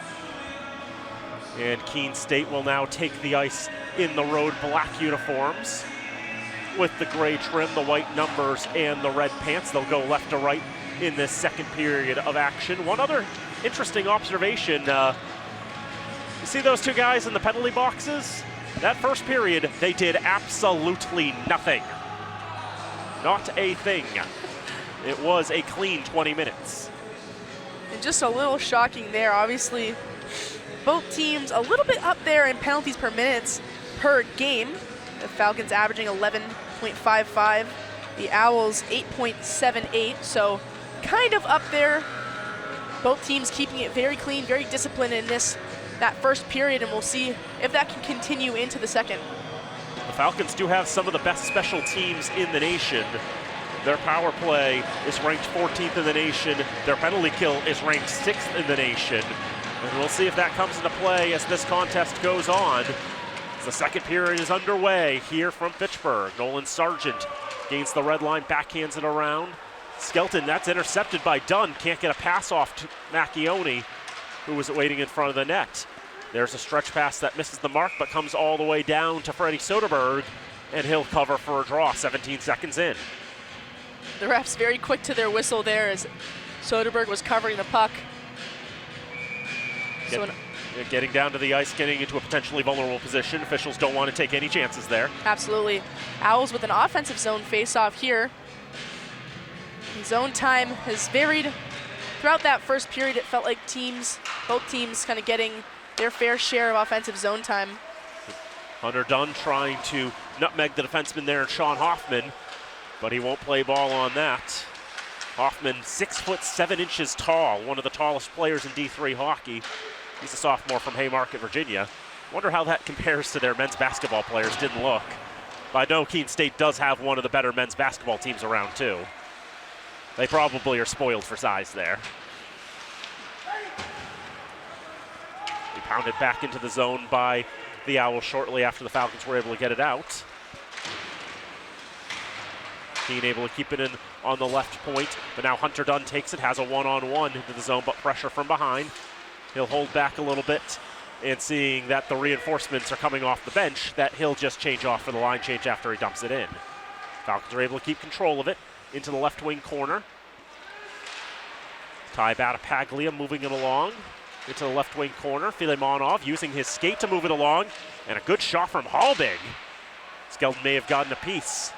And Keene State will now take the ice in the road black uniforms with the gray trim, the white numbers, and the red pants. They'll go left to right in this second period of action. One other interesting observation, you see those 2 guys in the penalty boxes? That first period, they did absolutely nothing. Not a thing. It was a clean 20 minutes. And just a little shocking there, obviously. Both teams a little bit up there in penalties per minutes per game. The Falcons averaging 11.55, the Owls 8.78, so kind of up there. Both teams keeping it very clean, very disciplined in that first period, and we'll see if that can continue into the second. The Falcons do have some of the best special teams in the nation. Their power play is ranked 14th in the nation. Their penalty kill is ranked 6th in the nation. And we'll see if that comes into play as this contest goes on. As the second period is underway here from Fitchburg. Nolan Sargent gains the red line, backhands it around. Skelton, that's intercepted by Dunn. Can't get a pass off to Macchione, who was waiting in front of the net. There's a stretch pass that misses the mark, but comes all the way down to Freddie Soderberg, and he'll cover for a draw 17 seconds in. The refs very quick to their whistle there as Soderberg was covering the puck. Getting down to the ice, getting into a potentially vulnerable position. Officials don't want to take any chances there. Absolutely. Owls with an offensive zone face-off here. Zone time has varied throughout that first period. It felt like both teams kind of getting their fair share of offensive zone time. Hunter Dunn trying to nutmeg the defenseman there, Sean Hoffman, but he won't play ball on that. Hoffman, 6'7" tall, one of the tallest players in D3 hockey. He's a sophomore from Haymarket, Virginia. Wonder how that compares to their men's basketball players. Didn't look. But I know Keene State does have one of the better men's basketball teams around too. They probably are spoiled for size there. He pounded back into the zone by the Owls shortly after the Falcons were able to get it out. Keene able to keep it in on the left point, but now Hunter Dunn takes it, has a one-on-one into the zone, but pressure from behind. He'll hold back a little bit and seeing that the reinforcements are coming off the bench, that he'll just change off for the line change after he dumps it in. Falcons are able to keep control of it into the left wing corner. Ty Battapaglia moving it along into the left wing corner. Filemonov using his skate to move it along, and a good shot from Hallbig. Skelton may have gotten a piece.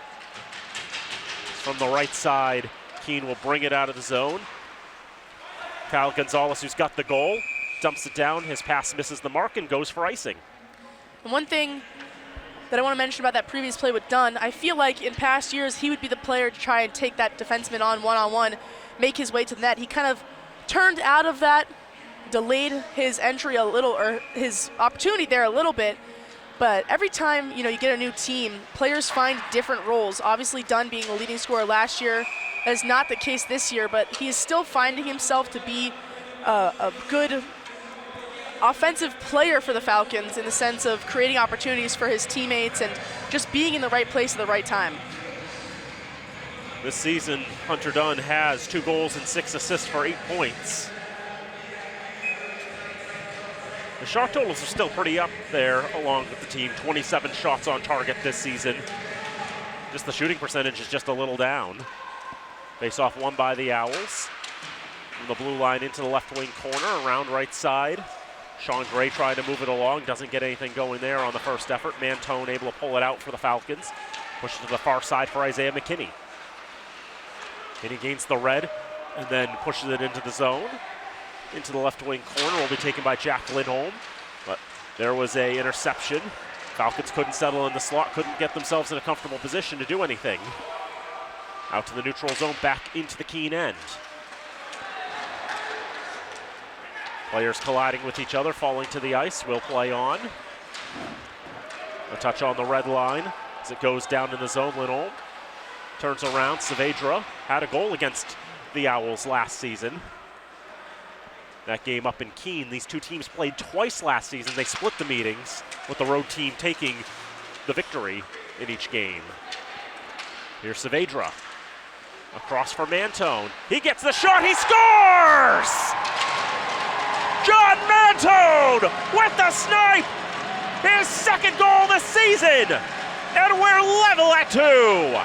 From the right side, Keene will bring it out of the zone. Kyle Gonzalez, who's got the goal, dumps it down. His pass misses the mark and goes for icing. And one thing that I want to mention about that previous play with Dunn, I feel like in past years he would be the player to try and take that defenseman on one-on-one, make his way to the net. He kind of turned out of that, delayed his entry a little, or his opportunity there a little bit. But every time you get a new team, players find different roles. Obviously, Dunn being the leading scorer last year, that is not the case this year, but he is still finding himself to be a good offensive player for the Falcons in the sense of creating opportunities for his teammates and just being in the right place at the right time. This season, Hunter Dunn has 2 goals and 6 assists for 8 points. The shot totals are still pretty up there along with the team. 27 shots on target this season. Just the shooting percentage is just a little down. Face-off won by the Owls. From the blue line into the left wing corner, around right side. Sean Gray trying to move it along, doesn't get anything going there on the first effort. Mantone able to pull it out for the Falcons. Pushes to the far side for Isaiah McKinney. McKinney gains the red and then pushes it into the zone. Into the left wing corner will be taken by Jack Lindholm, but there was a interception. Falcons couldn't settle in the slot, couldn't get themselves in a comfortable position to do anything. Out to the neutral zone, back into the Keene end. Players colliding with each other, falling to the ice, will play on. A touch on the red line as it goes down in the zone. Lindholm turns around. Saavedra had a goal against the Owls last season. That game up in Keene, these two teams played twice last season. They split the meetings, with the road team taking the victory in each game. Here's Saavedra. Across for Mantone. He gets the shot, he scores! John Mantone with the snipe! His second goal this season! And we're level at 2!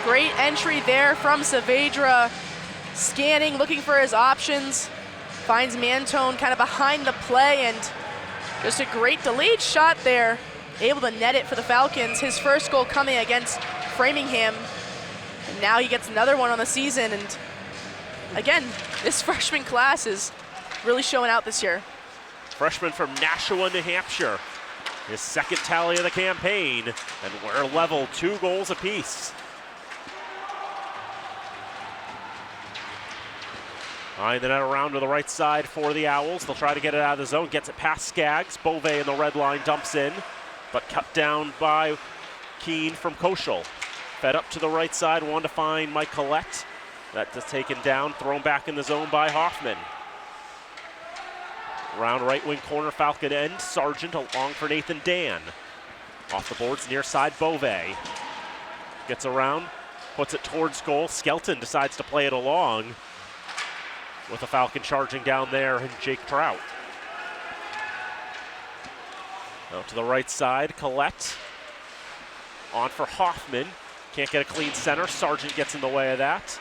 Great entry there from Saavedra. Scanning, looking for his options. Finds Mantone kind of behind the play, and just a great delayed shot there. Able to net it for the Falcons. His first goal coming against Framingham. And now he gets another one on the season. And again, this freshman class is really showing out this year. Freshman from Nashua, New Hampshire. His second tally of the campaign, and we're level, 2 goals apiece. Behind the net around to the right side for the Owls. They'll try to get it out of the zone. Gets it past Skaggs. Bove in the red line dumps in, but cut down by Keene from Koschel. Fed up to the right side, wanted to find Mike Collette. That is taken down, thrown back in the zone by Hoffman. Around right wing corner, Falcon end. Sargent along for Nathan Dan. Off the boards, near side, Bove. Gets around, puts it towards goal. Skelton decides to play it along, with the Falcon charging down there and Jake Trout. Out to the right side, Collette. On for Hoffman. Can't get a clean center. Sargent gets in the way of that.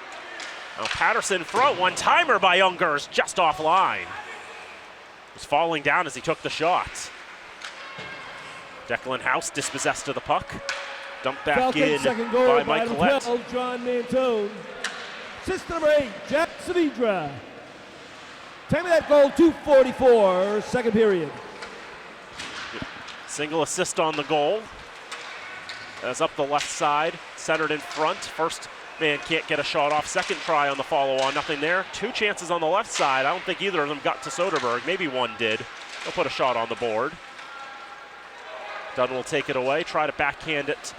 Now Patterson front, one-timer by Ungers, just offline. Was falling down as he took the shot. Declan House dispossessed of the puck. Dumped back Falcons in second goal by Mike Collette. 12, John Mantone. Assist number 8, Jack Saavedra. Time of that goal, 2:44, second period. Single assist on the goal. As up the left side, centered in front. First man can't get a shot off. Second try on the follow-on, nothing there. 2 chances on the left side. I don't think either of them got to Soderberg. Maybe one did. They'll put a shot on the board. Dunn will take it away, try to backhand it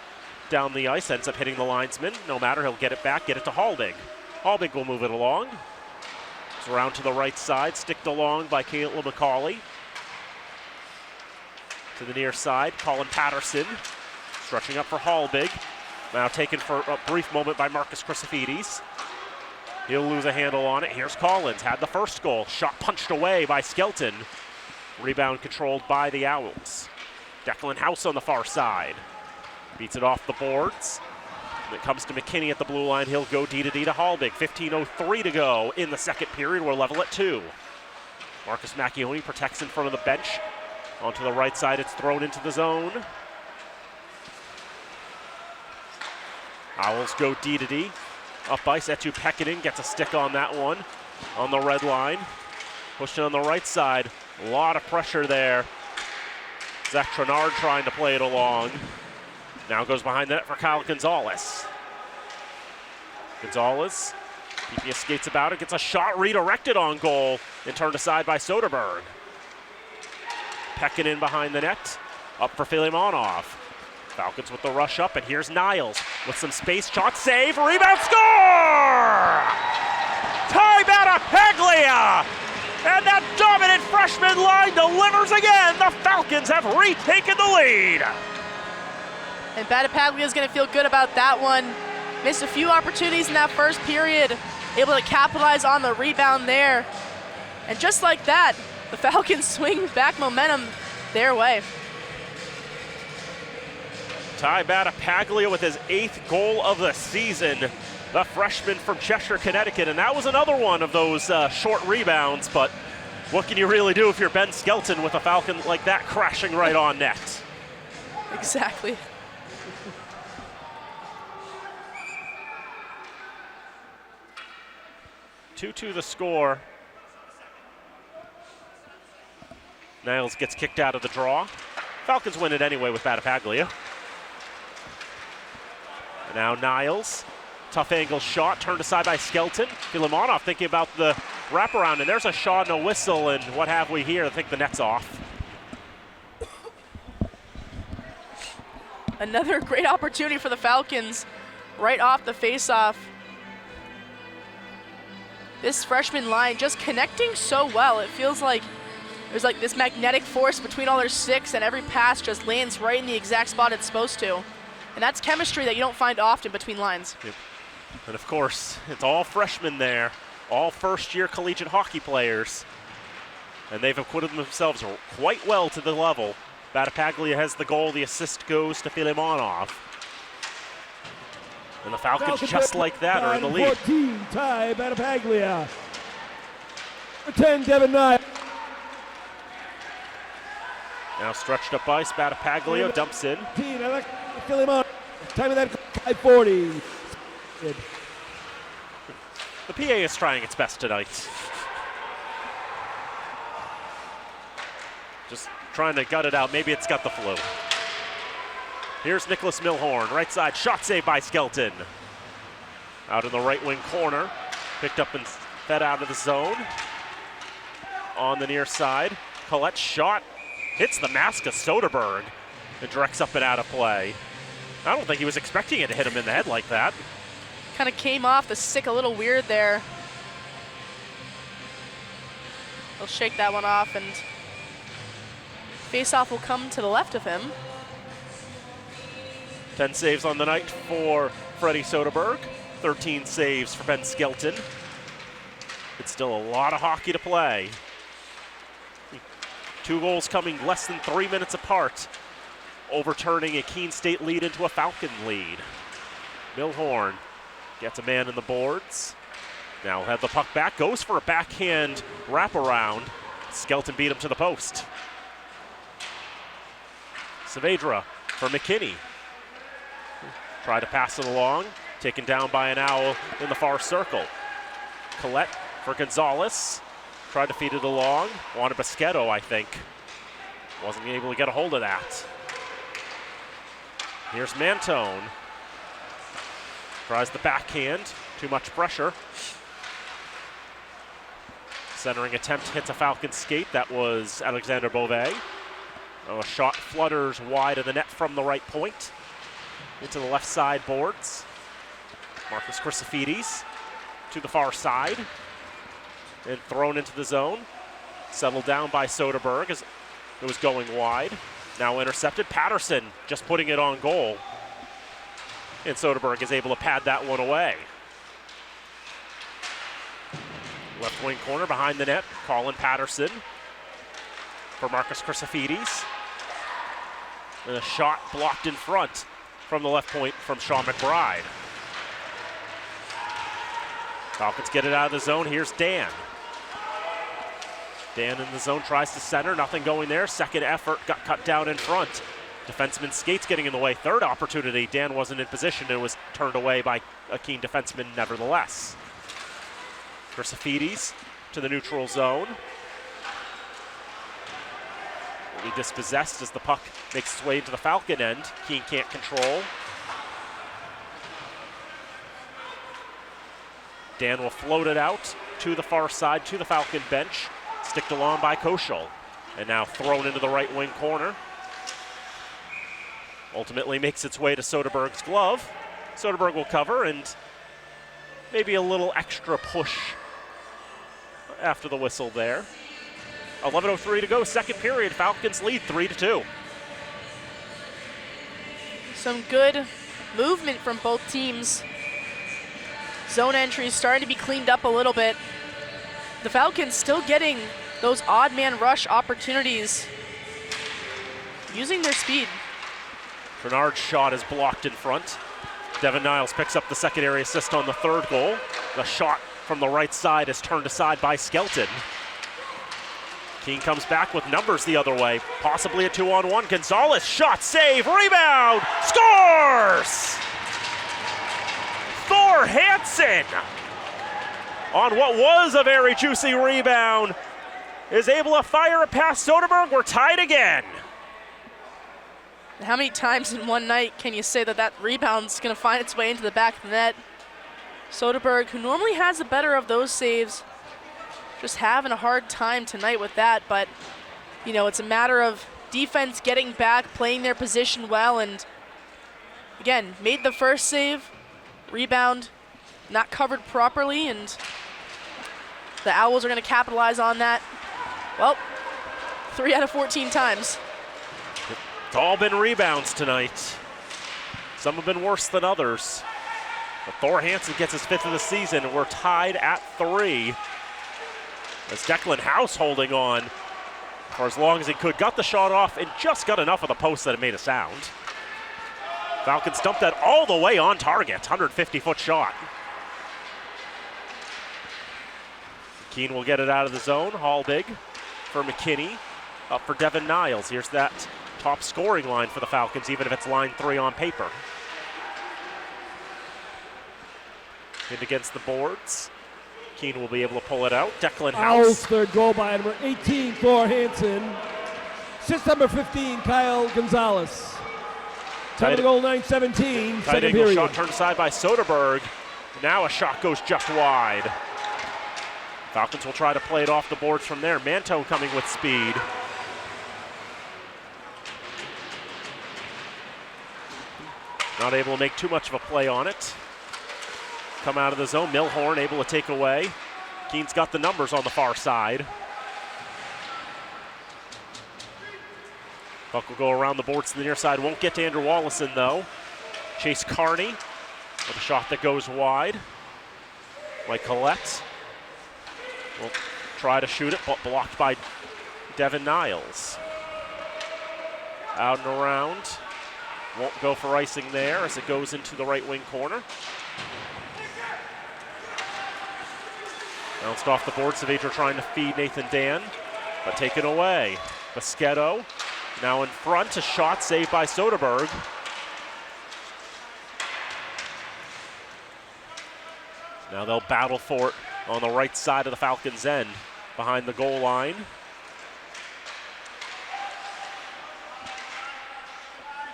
down the ice. Ends up hitting the linesman. No matter, he'll get it back, get it to Hallbig. Hallbig will move it along. It's around to the right side, sticked along by Caitlin McCauley. To the near side, Colin Patterson. Stretching up for Hallbig. Now taken for a brief moment by Marcus Chrysofides. He'll lose a handle on it. Here's Collins, had the first goal. Shot punched away by Skelton. Rebound controlled by the Owls. Declan House on the far side. Beats it off the boards. When it comes to McKinney at the blue line, he'll go D to Hallbig. 15:03 to go in the second period. We're level at 2. Marcus Macchione protects in front of the bench. Onto the right side, it's thrown into the zone. Owls go D to D. Up ice, Etu Pekkanen gets a stick on that one. On the red line. Pushed it on the right side. A lot of pressure there. Zach Trenard trying to play it along. Now goes behind the net for Kyle Gonzalez. Gonzalez, PPS skates about it, gets a shot redirected on goal and turned aside by Soderberg. Pekkanen behind the net, up for Filimonov. Falcons with the rush up, and here's Niles with some space, shot save, rebound, score! Ty Battipaglia! And that dominant freshman line delivers again. The Falcons have retaken the lead. And Battipaglia is going to feel good about that one. Missed a few opportunities in that first period. Able to capitalize on the rebound there. And just like that, the Falcons swing back momentum their way. Ty Battipaglia with his 8th goal of the season. The freshman from Cheshire, Connecticut. And that was another one of those short rebounds. But what can you really do if you're Ben Skelton with a Falcon like that crashing right on net? Exactly. Two-2 the score. Niles gets kicked out of the draw. Falcons win it anyway with Battipaglia. And now Niles. Tough angle shot, turned aside by Skelton. Filimonov thinking about the wraparound, and there's a shot and a whistle, and what have we here? I think the net's off. Another great opportunity for the Falcons right off the faceoff. This freshman line just connecting so well. It feels like there's like this magnetic force between all their sticks, and every pass just lands right in the exact spot it's supposed to. And that's chemistry that you don't find often between lines. Yep. And of course, it's all freshmen there, all first-year collegiate hockey players. And they've acquitted themselves quite well to the level. Battipaglia has the goal, the assist goes to Filimonov. And the Falcons, just like that, are in the lead. 14, Ty Battipaglia. For 10, Devin Niles. Now stretched up ice, Battipaglia dumps in. I like Filimonov. Time of that 5:40. The PA is trying its best tonight. Just trying to gut it out. Maybe it's got the flu. Here's Nicholas Milhorn, right side, shot saved by Skelton. Out in the right wing corner, picked up and fed out of the zone. On the near side, Collette's shot hits the mask of Soderberg. It directs up and out of play. I don't think he was expecting it to hit him in the head like that. Kind of came off the stick a little weird there. He'll shake that one off, and faceoff will come to the left of him. 10 saves on the night for Freddie Soderberg. 13 saves for Ben Skelton. It's still a lot of hockey to play. 2 goals coming less than 3 minutes apart, overturning a Keene State lead into a Falcon lead. Milhorn gets a man in the boards. Now he'll have the puck back, goes for a backhand wraparound. Skelton beat him to the post. Saavedra for McKinney. Try to pass it along, taken down by an Owl in the far circle. Collette for Gonzalez. Tried to feed it along. Wanted Boschetto, I think. Wasn't able to get a hold of that. Here's Mantone. Tries the backhand. Too much pressure. Centering attempt hits a Falcon skate. That was Alexander Beauvais. Oh, a shot flutters wide of the net from the right point. Into the left side boards. Marcus Chrysofides to the far side. And thrown into the zone. Settled down by Soderberg as it was going wide. Now intercepted. Patterson just putting it on goal. And Soderberg is able to pad that one away. Left wing corner behind the net. Colin Patterson. for Marcus Chrysophides. And a shot blocked in front from the left point from Sean McBride. Falcons get it out of the zone. Here's Dan. Dan in the zone tries to center. Nothing going there. Second effort got cut down in front. Defenseman Skates getting in the way. Third opportunity. Dan wasn't in position and was turned away by a Keene defenseman nevertheless. Chrysophides to the neutral zone. Will be dispossessed as the puck makes its way into the Falcon end. Keene can't control. Dan will float it out to the far side, to the Falcon bench. Sticked along by Koschel. And now thrown into the right wing corner. Ultimately makes its way to Soderberg's glove. Soderberg will cover, and maybe a little extra push after the whistle there. 11:03 to go, second period. Falcons lead 3-2. Some good movement from both teams. Zone entries starting to be cleaned up a little bit. The Falcons still getting those odd man rush opportunities, using their speed. Bernard's shot is blocked in front. Devin Niles picks up the secondary assist on the third goal. The shot from the right side is turned aside by Skelton. Keene comes back with numbers the other way, possibly a 2-on-1. Gonzalez, shot, save, rebound, scores! Thor Hansen, on what was a very juicy rebound, is able to fire it past Soderberg. We're tied again. How many times in one night can you say that that rebound's going to find its way into the back of the net? Soderberg, who normally has the better of those saves, just having a hard time tonight with that. But, you know, it's a matter of defense getting back, playing their position well, and again, made the first save, rebound not covered properly, and the Owls are going to capitalize on that. Well, 3 out of 14 times. It's all been rebounds tonight. Some have been worse than others. But Thor Hansen gets his 5th of the season, and we're tied at 3. As Declan House holding on for as long as he could. Got the shot off and just got enough of the post that it made a sound. Falcons dumped that all the way on target. 150-foot shot. Keene will get it out of the zone. Hallbig for McKinney. Up for Devin Niles. Here's that top scoring line for the Falcons, even if it's line 3 on paper. In against the boards. Keene will be able to pull it out. Declan House. Third goal by number 18, Thor Hansen. Assist number 15, Kyle Gonzalez. Time of the goal, 9:17, Tight second angle period. shot turned aside by Soderberg. Now a shot goes just wide. Falcons will try to play it off the boards from there. Manto coming with speed. Not able to make too much of a play on it. Come out of the zone. Milhorn able to take away. Keene's got the numbers on the far side. Puck will go around the boards to the near side. Won't get to Andrew Wallison though. Chase Carney with a shot that goes wide. Mike Collette will try to shoot it, but blocked by Devin Niles. Out and around. Won't go for icing there as it goes into the right wing corner. Bounced off the board. Saavedra trying to feed Nathan Dan, but taken away. Boschetto now in front. A shot saved by Soderberg. Now they'll battle for it on the right side of the Falcons' end, behind the goal line.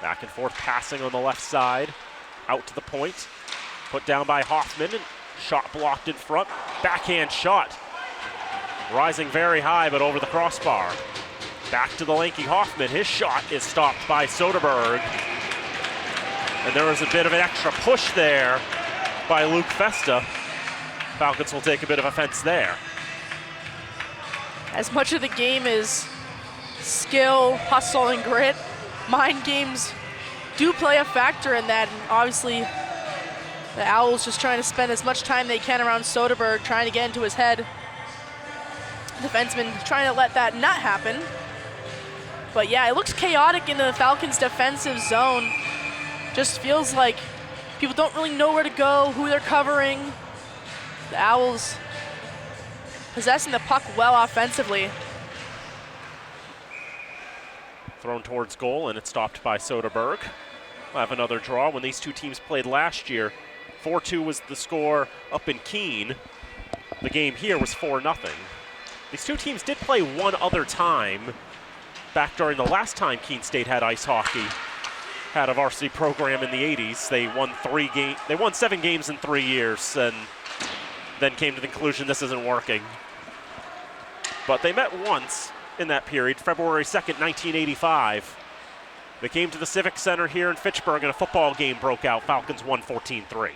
Back and forth passing on the left side. Out to the point. Put down by Hoffman. And shot blocked in front. Backhand shot. Rising very high, but over the crossbar. Back to the lanky Hoffman. His shot is stopped by Soderberg. And there was a bit of an extra push there by Luke Festa. Falcons will take a bit of offense there. As much of the game is skill, hustle, and grit, mind games do play a factor in that. And obviously, the Owls just trying to spend as much time they can around Soderberg, trying to get into his head. Defenseman trying to let that not happen. But yeah, it looks chaotic in the Falcons' defensive zone. Just feels like people don't really know where to go, who they're covering. The Owls possessing the puck well offensively. Thrown towards goal, and it's stopped by Soderberg. We'll have another draw. When these two teams played last year, 4-2 was the score up in Keene. The game here was 4-0. These two teams did play one other time back during the last time Keene State had ice hockey, had a varsity program in the 80s. They won 7 games in 3 years, and then came to the conclusion this isn't working. But they met once in that period, February 2nd, 1985. They came to the Civic Center here in Fitchburg and a football game broke out. Falcons won 14-3.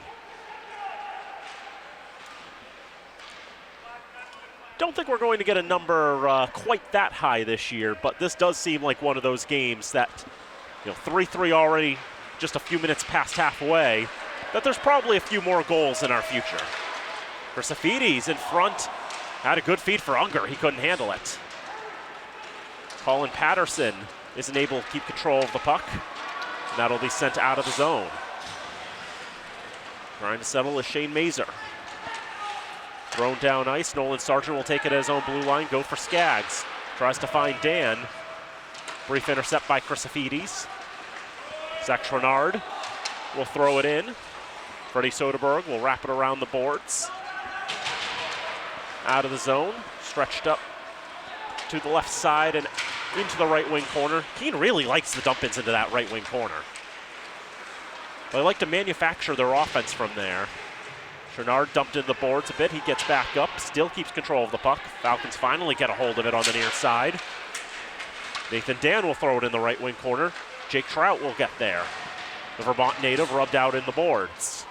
Don't think we're going to get a number quite that high this year, but this does seem like one of those games that, 3-3 already, just a few minutes past halfway, that there's probably a few more goals in our future. Crucifidis in front, had a good feed for Unger. He couldn't handle it. Colin Patterson isn't able to keep control of the puck, and that'll be sent out of the zone. Trying to settle is Shane Mazer. Thrown down ice, Nolan Sargent will take it at his own blue line, go for Skaggs. Tries to find Dan. Brief intercept by Crucifidis. Zach Trenard will throw it in. Freddie Soderberg will wrap it around the boards. Out of the zone, stretched up to the left side and into the right wing corner. Keene really likes the dump-ins into that right wing corner. They like to manufacture their offense from there. Trenard dumped in the boards a bit. He gets back up, still keeps control of the puck. Falcons finally get a hold of it on the near side. Nathan Dan will throw it in the right wing corner. Jake Trout will get there. The Vermont native rubbed out in the boards.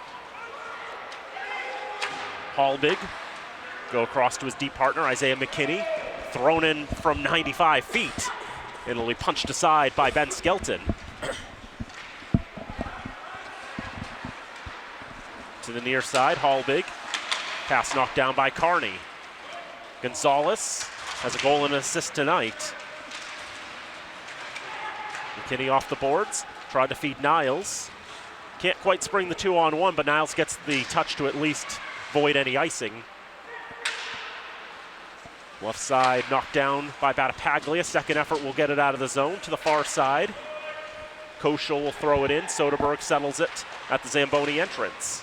Hallbig go across to his deep partner, Isaiah McKinney. Thrown in from 95 feet. It'll be punched aside by Ben Skelton. To the near side, Hallbig. Pass knocked down by Carney. Gonzalez has a goal and an assist tonight. McKinney off the boards, tried to feed Niles. Can't quite spring the 2-on-1, but Niles gets the touch to at least void any icing. Left side knocked down by Battapaglia. Second effort will get it out of the zone to the far side. Koschel will throw it in. Soderberg settles it at the Zamboni entrance.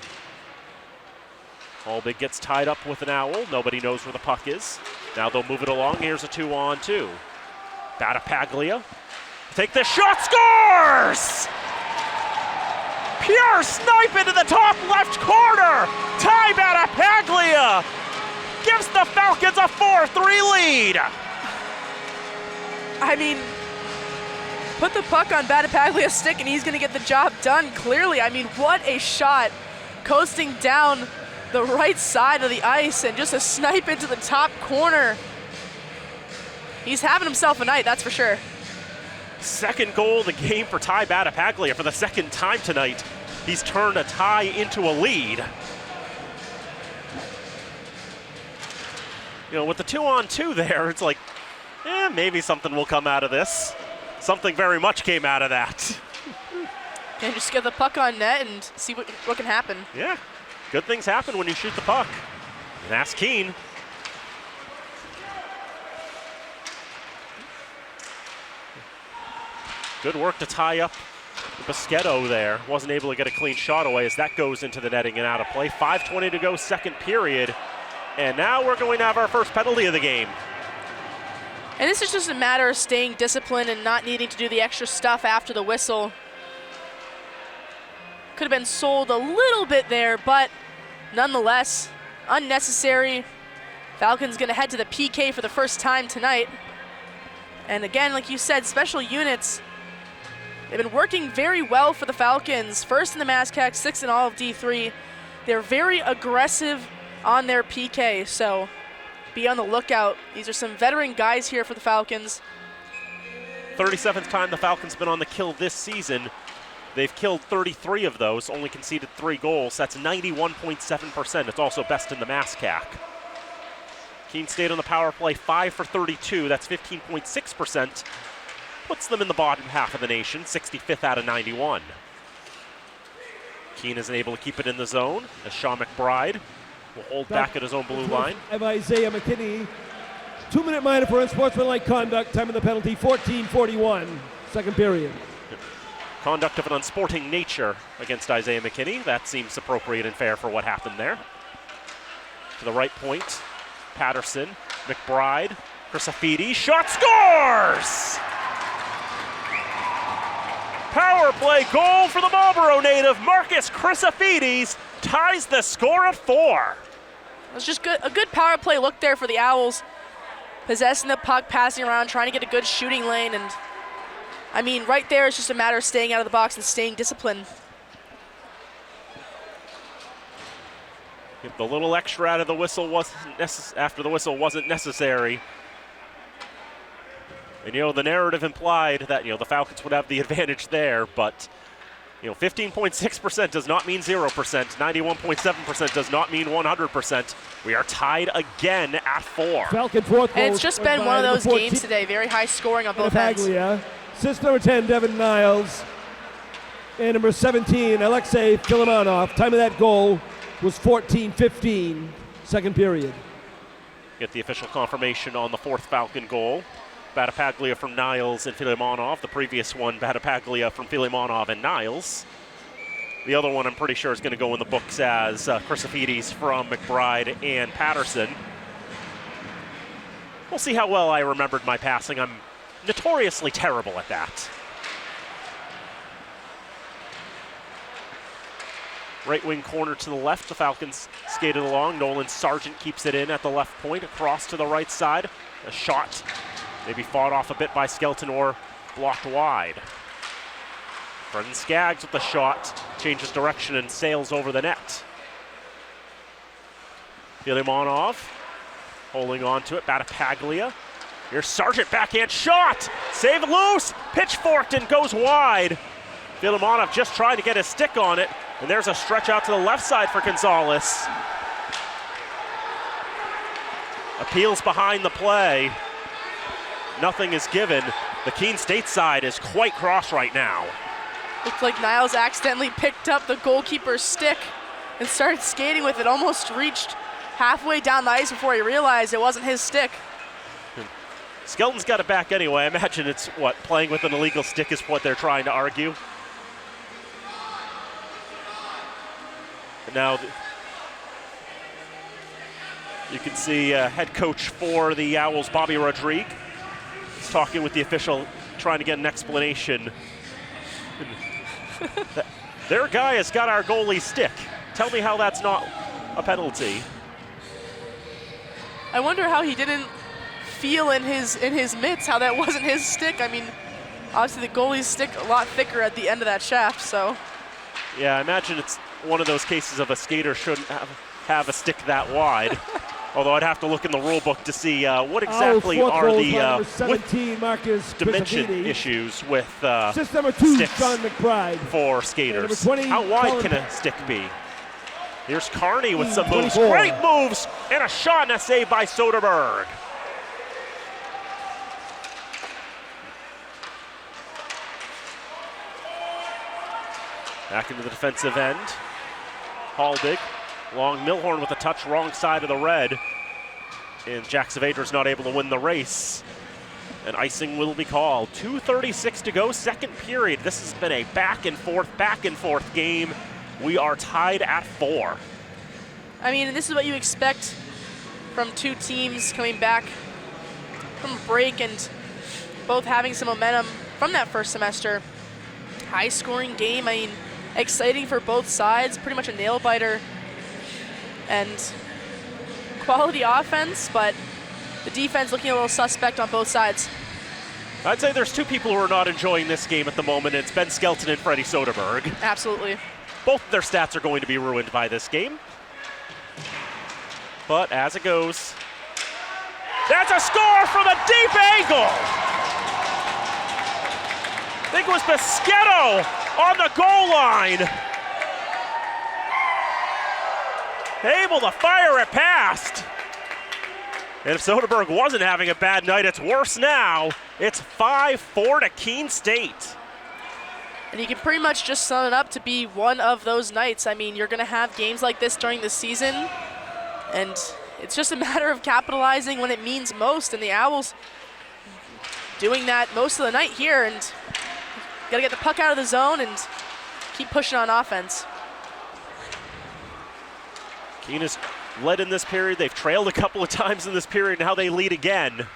Hallbig gets tied up with an Owl. Nobody knows where the puck is. Now they'll move it along. Here's a 2-on-2. Battapaglia. Take this shot, scores! Pure snipe into the top left corner. Ty Battapaglia gives the Falcons a 4-3 lead. I mean, put the puck on Battapaglia's stick and he's going to get the job done clearly. I mean, what a shot. Coasting down the right side of the ice and just a snipe into the top corner. He's having himself a night, that's for sure. Second goal of the game for Ty Battapaglia. For the second time tonight, he's turned a tie into a lead. With the 2-on-2 there, it's like, maybe something will come out of this. Something very much came out of that. And just get the puck on net and see what can happen. Yeah, good things happen when you shoot the puck. And that's Keene. Good work to tie up Boschetto there. Wasn't able to get a clean shot away as that goes into the netting and out of play. 5:20 to go, second period. And now we're going to have our first penalty of the game. And this is just a matter of staying disciplined and not needing to do the extra stuff after the whistle. Could have been sold a little bit there, but nonetheless, unnecessary. Falcons gonna head to the PK for the first time tonight. And again, like you said, special units, they've been working very well for the Falcons. First in the MASCAC, sixth in all of D3. They're very aggressive on their PK, so be on the lookout. These are some veteran guys here for the Falcons. 37th time the Falcons been on the kill this season. They've killed 33 of those, only conceded 3 goals. That's 91.7%. It's also best in the MASCAC. Keene State on the power play, 5 for 32. That's 15.6%. puts them in the bottom half of the nation, 65th out of 91. Keene isn't able to keep it in the zone as Sean McBride will hold back at his own blue line. Of Isaiah McKinney. 2-minute minor for unsportsmanlike conduct. Time of the penalty, 14:41. Second period. Conduct of an unsporting nature against Isaiah McKinney. That seems appropriate and fair for what happened there. To the right point, Patterson, McBride, Crisafidi, shot, scores! Power play goal for the Marlboro native, Marcus Crisafidis, ties the score at 4. It was just a good power play look there for the Owls. Possessing the puck, passing around, trying to get a good shooting lane, and I mean, right there, it's just a matter of staying out of the box and staying disciplined. If the little extra out of the whistle after the whistle wasn't necessary. And the narrative implied that the Falcons would have the advantage there, but 15.6% does not mean 0%. 91.7% does not mean 100%. We are tied again at 4. Falcon fourth goal. And it's just been one of those games today, very high scoring on both ends. Assist number 10, Devin Niles. And number 17, Alexei Filimonov. Time of that goal was 14:15, second period. Get the official confirmation on the fourth Falcon goal. Battapaglia from Niles and Filimonov. The previous one, Battapaglia from Filimonov and Niles. The other one I'm pretty sure is going to go in the books as Crisafidis from McBride and Patterson. We'll see how well I remembered my passing. I'm notoriously terrible at that. Right wing corner to the left, the Falcons skated along. Nolan Sargent keeps it in at the left point, across to the right side. A shot, maybe fought off a bit by Skelton or blocked wide. Brendan Skaggs with the shot, changes direction and sails over the net. Filimonov holding on to it, Battapaglia. Here's Sargent, backhand shot, save loose, pitchforked and goes wide. Filimonov just trying to get his stick on it, and there's a stretch out to the left side for Gonzalez. Appeals behind the play. Nothing is given. The Keene State side is quite cross right now. Looked like Niles accidentally picked up the goalkeeper's stick and started skating with it. Almost reached halfway down the ice before he realized it wasn't his stick. Skelton's got it back anyway. I imagine it's playing with an illegal stick is what they're trying to argue. And now you can see head coach for the Owls, Bobby Rodrigue, is talking with the official, trying to get an explanation. Their guy has got our goalie's stick. Tell me how that's not a penalty. I wonder how he didn't feel in his mitts how that wasn't his stick. I mean, obviously the goalie's stick a lot thicker at the end of that shaft, so. Yeah, I imagine it's one of those cases of a skater shouldn't have a stick that wide. Although I'd have to look in the rule book to see what exactly are the 17, Marcus dimension Crisafidis. Issues with Assist number 2, sticks Sean McBride. for skaters. 20, how wide Colin can a stick be? Here's Carney with some moves. 24. Great moves and a shot and a save by Soderberg. Back into the defensive end. Haldig, long Milhorn with a touch wrong side of the red. And Jack Savader's not able to win the race. And icing will be called. 2:36 to go, second period. This has been a back and forth game. We are tied at 4. I mean, this is what you expect from two teams coming back from break and both having some momentum from that first semester. High scoring game, I mean, exciting for both sides, pretty much a nail biter. And quality offense, but the defense looking a little suspect on both sides. I'd say there's two people who are not enjoying this game at the moment. It's Ben Skelton and Freddie Soderberg. Absolutely. Both their stats are going to be ruined by this game. But as it goes, that's a score from a deep angle. I think it was Pesquetto on the goal line. Able to fire it past. And if Soderberg wasn't having a bad night, it's worse now. It's 5-4 to Keene State. And you can pretty much just sum it up to be one of those nights. I mean, you're going to have games like this during the season, and it's just a matter of capitalizing when it means most. And the Owls doing that most of the night here, and got to get the puck out of the zone and keep pushing on offense. Keene has led in this period. They've trailed a couple of times in this period. Now they lead again.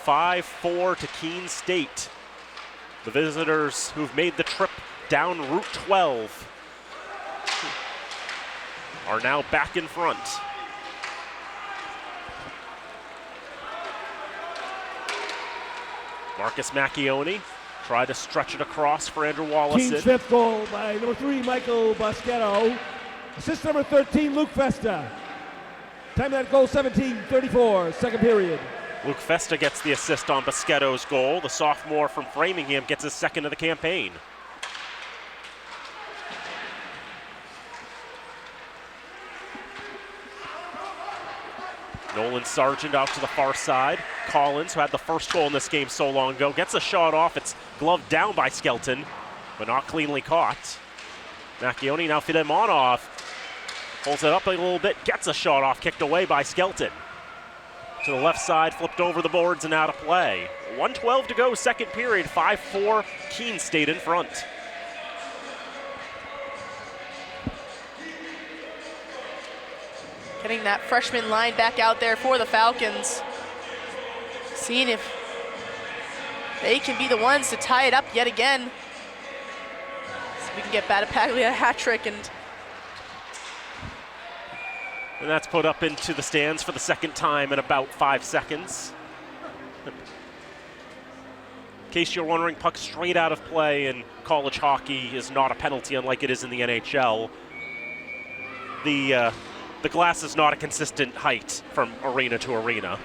5-4 to Keene State. The visitors who've made the trip down Route 12 are now back in front. Marcus Macchione tried to stretch it across for Andrew Wallison. Keene's fifth goal by number 3, Michael Boschetto. Assist number 13, Luke Festa. Time of that goal, 17:34, second period. Luke Festa gets the assist on Boschetto's goal. The sophomore from Framingham gets his second of the campaign. Nolan Sargent out to the far side. Collins, who had the first goal in this game so long ago, gets a shot off. It's gloved down by Skelton, but not cleanly caught. Macchione now Filimonov pulls it up a little bit, gets a shot off, kicked away by Skelton. To the left side, flipped over the boards and out of play. 1:12 to go, second period, 5-4, Keene State in front. Getting that freshman line back out there for the Falcons. Seeing if they can be the ones to tie it up yet again. So we can get Battapaglia a hat trick, and that's put up into the stands for the second time in about 5 seconds. In case you're wondering, puck straight out of play in college hockey is not a penalty unlike it is in the NHL. The glass is not a consistent height from arena to arena.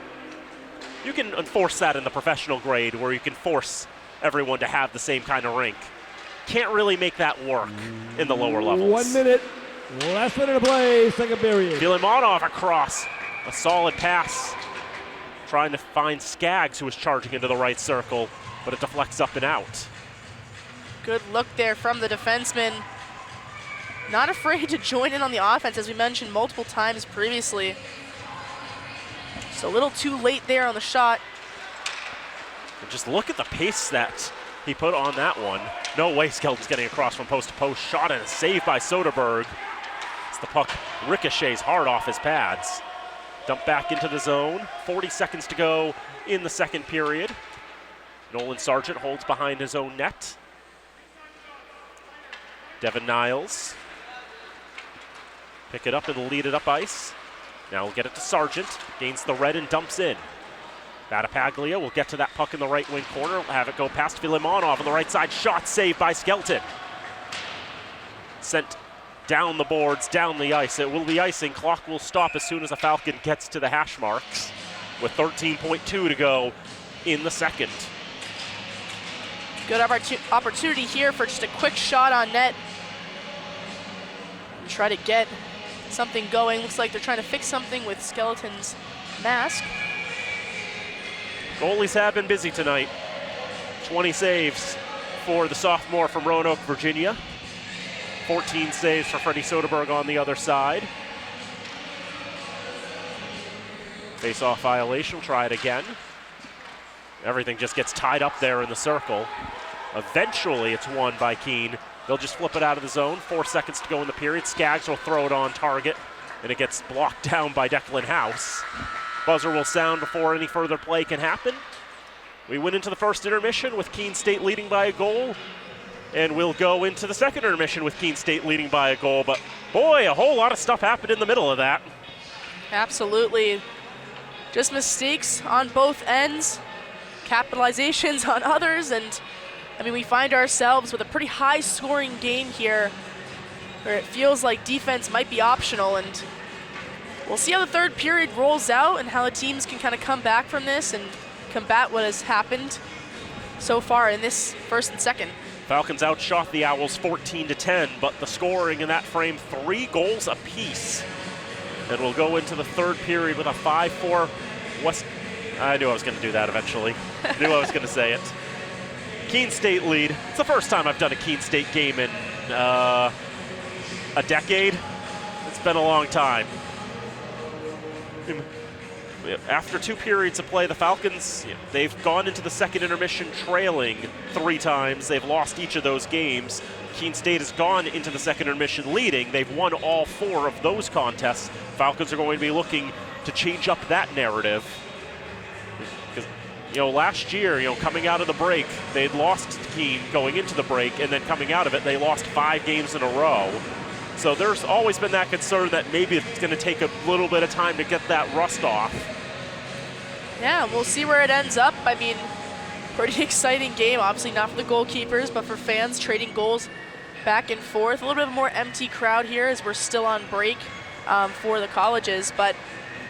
You can enforce that in the professional grade where you can force everyone to have the same kind of rink. Can't really make that work in the lower levels. 1 minute, last minute of play, second period. Filimonov across, a solid pass. Trying to find Skaggs, who was charging into the right circle, but it deflects up and out. good look there from the defenseman. Not afraid to join in on the offense, as we mentioned multiple times previously. Just a little too late there on the shot. And just look at the pace that he put on that one. No way Skelton's getting across from post to post. Shot and a save by Soderberg. As the puck ricochets hard off his pads. Dumped back into the zone. 40 seconds to go in the second period. Nolan Sargent holds behind his own net. Devin Niles. Pick it up and lead it up ice. Now we'll get it to Sargent. Gains the red and dumps in. Battapaglia will get to that puck in the right wing corner. We'll have it go past Filimonov on the right side. Shot saved by Skelton. Sent down the boards, down the ice. It will be icing. Clock will stop as soon as the Falcon gets to the hash marks with 13.2 to go in the second. Good opportunity here for just a quick shot on net. And try to get something going. Looks like they're trying to fix something with Skeleton's mask. Goalies have been busy tonight. 20 saves for the sophomore from Roanoke, Virginia. 14 saves for Freddie Soderberg on the other side. Face-off violation, try it again. Everything just gets tied up there in the circle. Eventually it's won by Keene. They'll just flip it out of the zone. 4 seconds to go in the period. Skaggs will throw it on target, and it gets blocked down by Declan House. Buzzer will sound before any further play can happen. We went into the first intermission with Keene State leading by a goal, and we'll go into the second intermission with Keene State leading by a goal. But boy, a whole lot of stuff happened in the middle of that. Absolutely. Just mistakes on both ends, capitalizations on others, and I mean, we find ourselves with a pretty high-scoring game here where it feels like defense might be optional, and we'll see how the third period rolls out and how the teams can kind of come back from this and combat what has happened so far in this first and second. Falcons outshot the Owls 14-10, but the scoring in that frame, 3 goals apiece. And we'll go into the third period with a 5-4 West. I knew I was going to do that eventually. Knew I was going to say it. Keene State lead. It's the first time I've done a Keene State game in a decade. It's been a long time. After 2 periods of play, the Falcons, they've gone into the second intermission trailing 3 times. They've lost each of those games. Keene State has gone into the second intermission leading. They've won all 4 of those contests. Falcons are going to be looking to change up that narrative. Because, last year, coming out of the break, they'd lost to Keene going into the break, and then coming out of it, they lost 5 games in a row. So there's always been that concern that maybe it's going to take a little bit of time to get that rust off. Yeah, we'll see where it ends up. I mean, pretty exciting game. Obviously not for the goalkeepers, but for fans trading goals back and forth. A little bit more empty crowd here as we're still on break for the colleges, but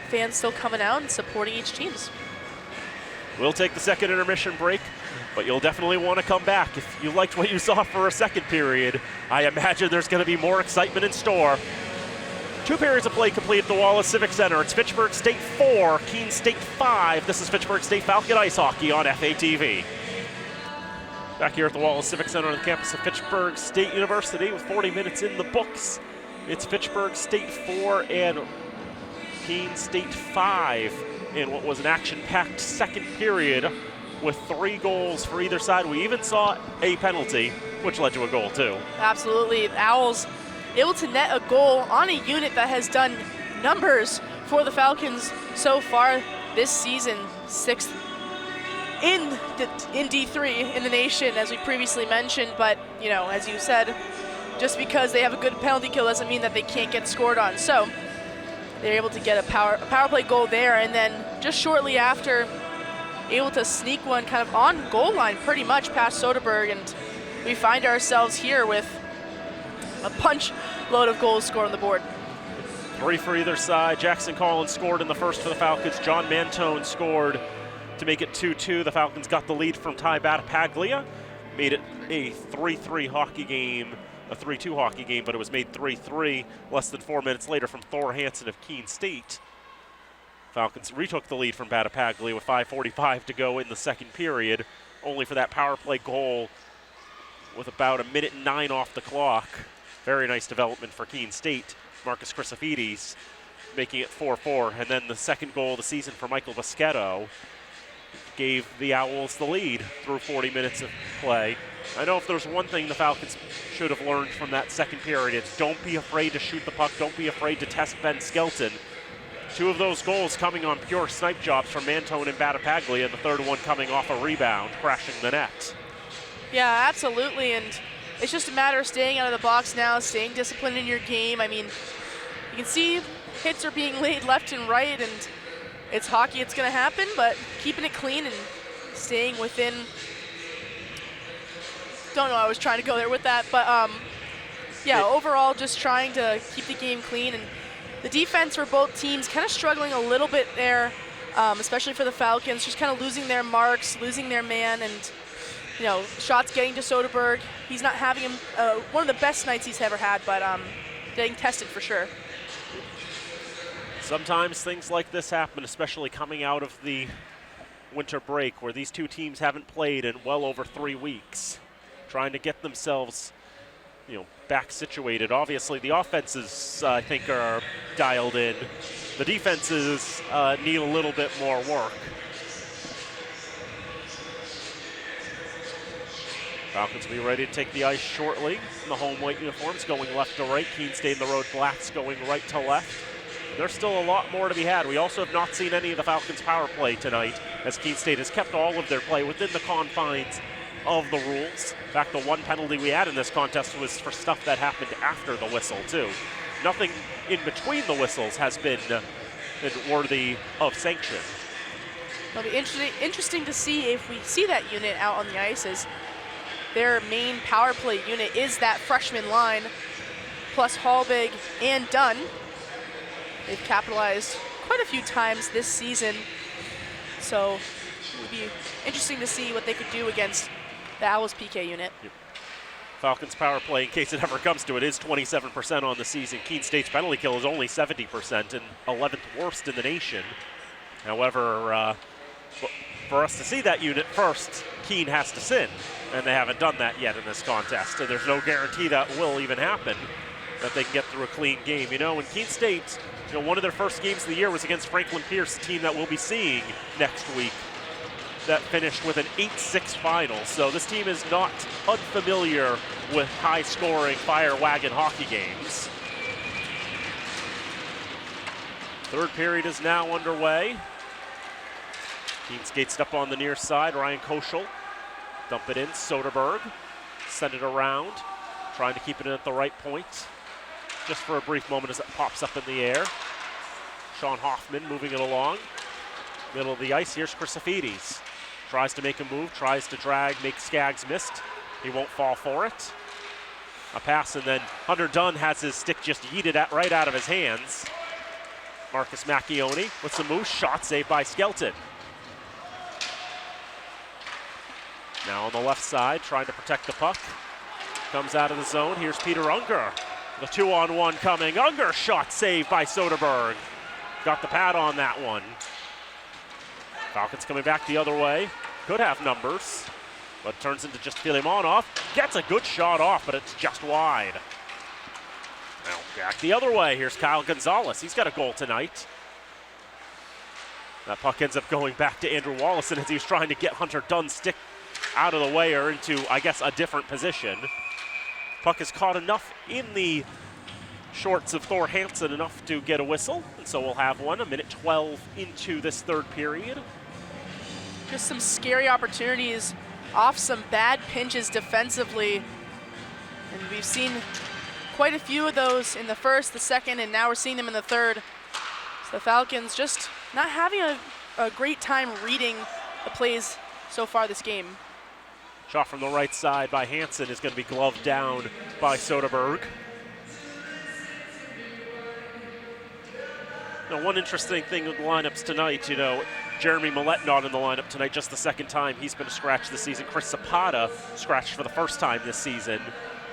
fans still coming out and supporting each teams. We'll take the second intermission break, but you'll definitely want to come back. If you liked what you saw for a second period, I imagine there's going to be more excitement in store. 2 periods of play complete at the Wallace Civic Center. It's Fitchburg State 4, Keene State 5. This is Fitchburg State Falcon Ice Hockey on FATV. Back here at the Wallace Civic Center on the campus of Fitchburg State University with 40 minutes in the books. It's Fitchburg State 4 and Keene State 5 in what was an action-packed second period with 3 goals for either side. We even saw a penalty, which led to a goal too. Absolutely. The Owls able to net a goal on a unit that has done numbers for the Falcons so far this season. 6th in D3 in the nation, as we previously mentioned. But, as you said, just because they have a good penalty kill doesn't mean that they can't get scored on. So they're able to get a power play goal there, and then just shortly after, able to sneak one kind of on goal line pretty much past Soderberg, and we find ourselves here with a punch load of goals scored on the board. 3 for either side. Jackson Collins scored in the first for the Falcons. John Mantone scored to make it 2-2. The Falcons got the lead from Ty Battapaglia. Made it a 3-3 hockey game, a 3-2 hockey game, but it was made 3-3 less than 4 minutes later from Thor Hansen of Keene State. Falcons retook the lead from Battapaglia with 5:45 to go in the second period, only for that power play goal with about 1:09 off the clock. Very nice development for Keene State. Marcus Chrysofides making it 4-4. And then the second goal of the season for Michael Boschetto gave the Owls the lead through 40 minutes of play. I know if there's one thing the Falcons should have learned from that second period, it's don't be afraid to shoot the puck. Don't be afraid to test Ben Skelton. 2 of those goals coming on pure snipe jobs from Mantone and Battapaglia, and the third one coming off a rebound, crashing the net. Yeah, absolutely, and it's just a matter of staying out of the box now, staying disciplined in your game. I mean, you can see hits are being laid left and right, and it's hockey, it's going to happen, but keeping it clean and staying within. Don't know, I was trying to go there with that, but overall just trying to keep the game clean. And the defense for both teams kind of struggling a little bit there, especially for the Falcons, just kind of losing their marks, losing their man, and shots getting to Soderberg. He's not having one of the best nights he's ever had, but getting tested for sure. Sometimes things like this happen, especially coming out of the winter break where these 2 teams haven't played in well over 3 weeks, trying to get themselves back situated. Obviously, the offenses, I think, are dialed in. The defenses need a little bit more work. Falcons will be ready to take the ice shortly in the home white uniforms, going left to right. Keene State in the road blacks going right to left. There's still a lot more to be had. We also have not seen any of the Falcons' power play tonight, as Keene State has kept all of their play within the confines of the rules. In fact, the one penalty we had in this contest was for stuff that happened after the whistle, too. Nothing in between the whistles has been worthy of sanction. It'll be interesting to see if we see that unit out on the ice, as their main power play unit is that freshman line, plus Hallbig and Dunn. They've capitalized quite a few times this season, so it would be interesting to see what they could do against the Owls PK unit. Yep. Falcons power play, in case it ever comes to it, is 27% on the season. Keene State's penalty kill is only 70% and 11th worst in the nation. However, for us to see that unit first, Keene has to sin, and they haven't done that yet in this contest. And there's no guarantee that will even happen, that they can get through a clean game. You know, in Keene State, one of their first games of the year was against Franklin Pierce, a team that we'll be seeing next week, that finished with an 8-6 final. So this team is not unfamiliar with high-scoring fire wagon hockey games. Third period is now underway. Keene skates up on the near side. Ryan Koschel, dump it in. Soderberg, send it around, trying to keep it in at the right point. Just for a brief moment as it pops up in the air. Sean Hoffman moving it along. Middle of the ice, here's Chrysofides. Tries to make a move, tries to drag, makes Skaggs missed. He won't fall for it. A pass, and then Hunter Dunn has his stick just yeeted right out of his hands. Marcus Macchione with some moves, shot saved by Skelton. Now on the left side, trying to protect the puck. Comes out of the zone, here's Peter Unger. The 2-on-1 coming, Unger shot saved by Soderberg. Got the pad on that one. Falcons coming back the other way. Could have numbers, but turns into just Filimonov. Gets a good shot off, but it's just wide. Now back the other way. Here's Kyle Gonzalez. He's got a goal tonight. That puck ends up going back to Andrew Wallison as he was trying to get Hunter Dunn's stick out of the way or into, I guess, a different position. Puck is caught enough in the shorts of Thor Hansen enough to get a whistle, and so we'll have one. A minute 12 into this third period. Just some scary opportunities off some bad pinches defensively. And we've seen quite a few of those in the first, the second, and now we're seeing them in the third. So the Falcons just not having a great time reading the plays so far this game. Shot from the right side by Hansen is going to be gloved down by Soderberg. Now, one interesting thing with the lineups tonight, Jeremy Millette not in the lineup tonight, just the second time he's been scratched this season. Chris Zapata scratched for the first time this season.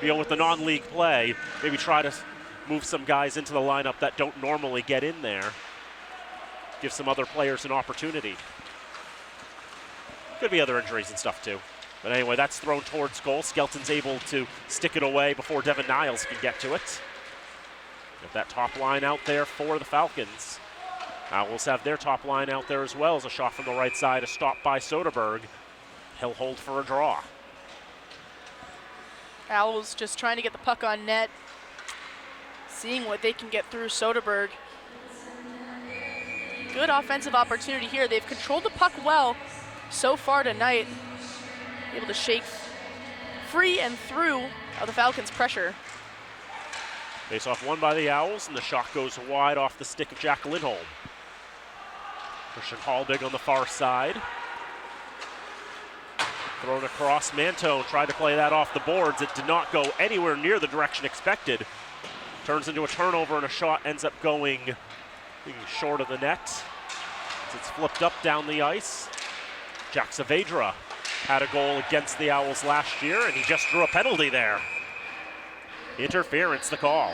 With the non-league play, maybe try to move some guys into the lineup that don't normally get in there. Give some other players an opportunity. Could be other injuries and stuff too. But anyway, that's thrown towards goal. Skelton's able to stick it away before Devin Niles can get to it. Got that top line out there for the Falcons. Owls have their top line out there as well as a shot from the right side, a stop by Soderberg. He'll hold for a draw. Owls just trying to get the puck on net, seeing what they can get through Soderberg. Good offensive opportunity here. They've controlled the puck well so far tonight. Able to shake free and through of the Falcons' pressure. Face-off won by the Owls, and the shot goes wide off the stick of Jack Lindholm. Christian Hallbig on the far side. Thrown across. Manto tried to play that off the boards. It did not go anywhere near the direction expected. Turns into a turnover, and a shot ends up going short of the net. It's flipped up down the ice. Jack Saavedra had a goal against the Owls last year, and he just drew a penalty there. Interference, the call.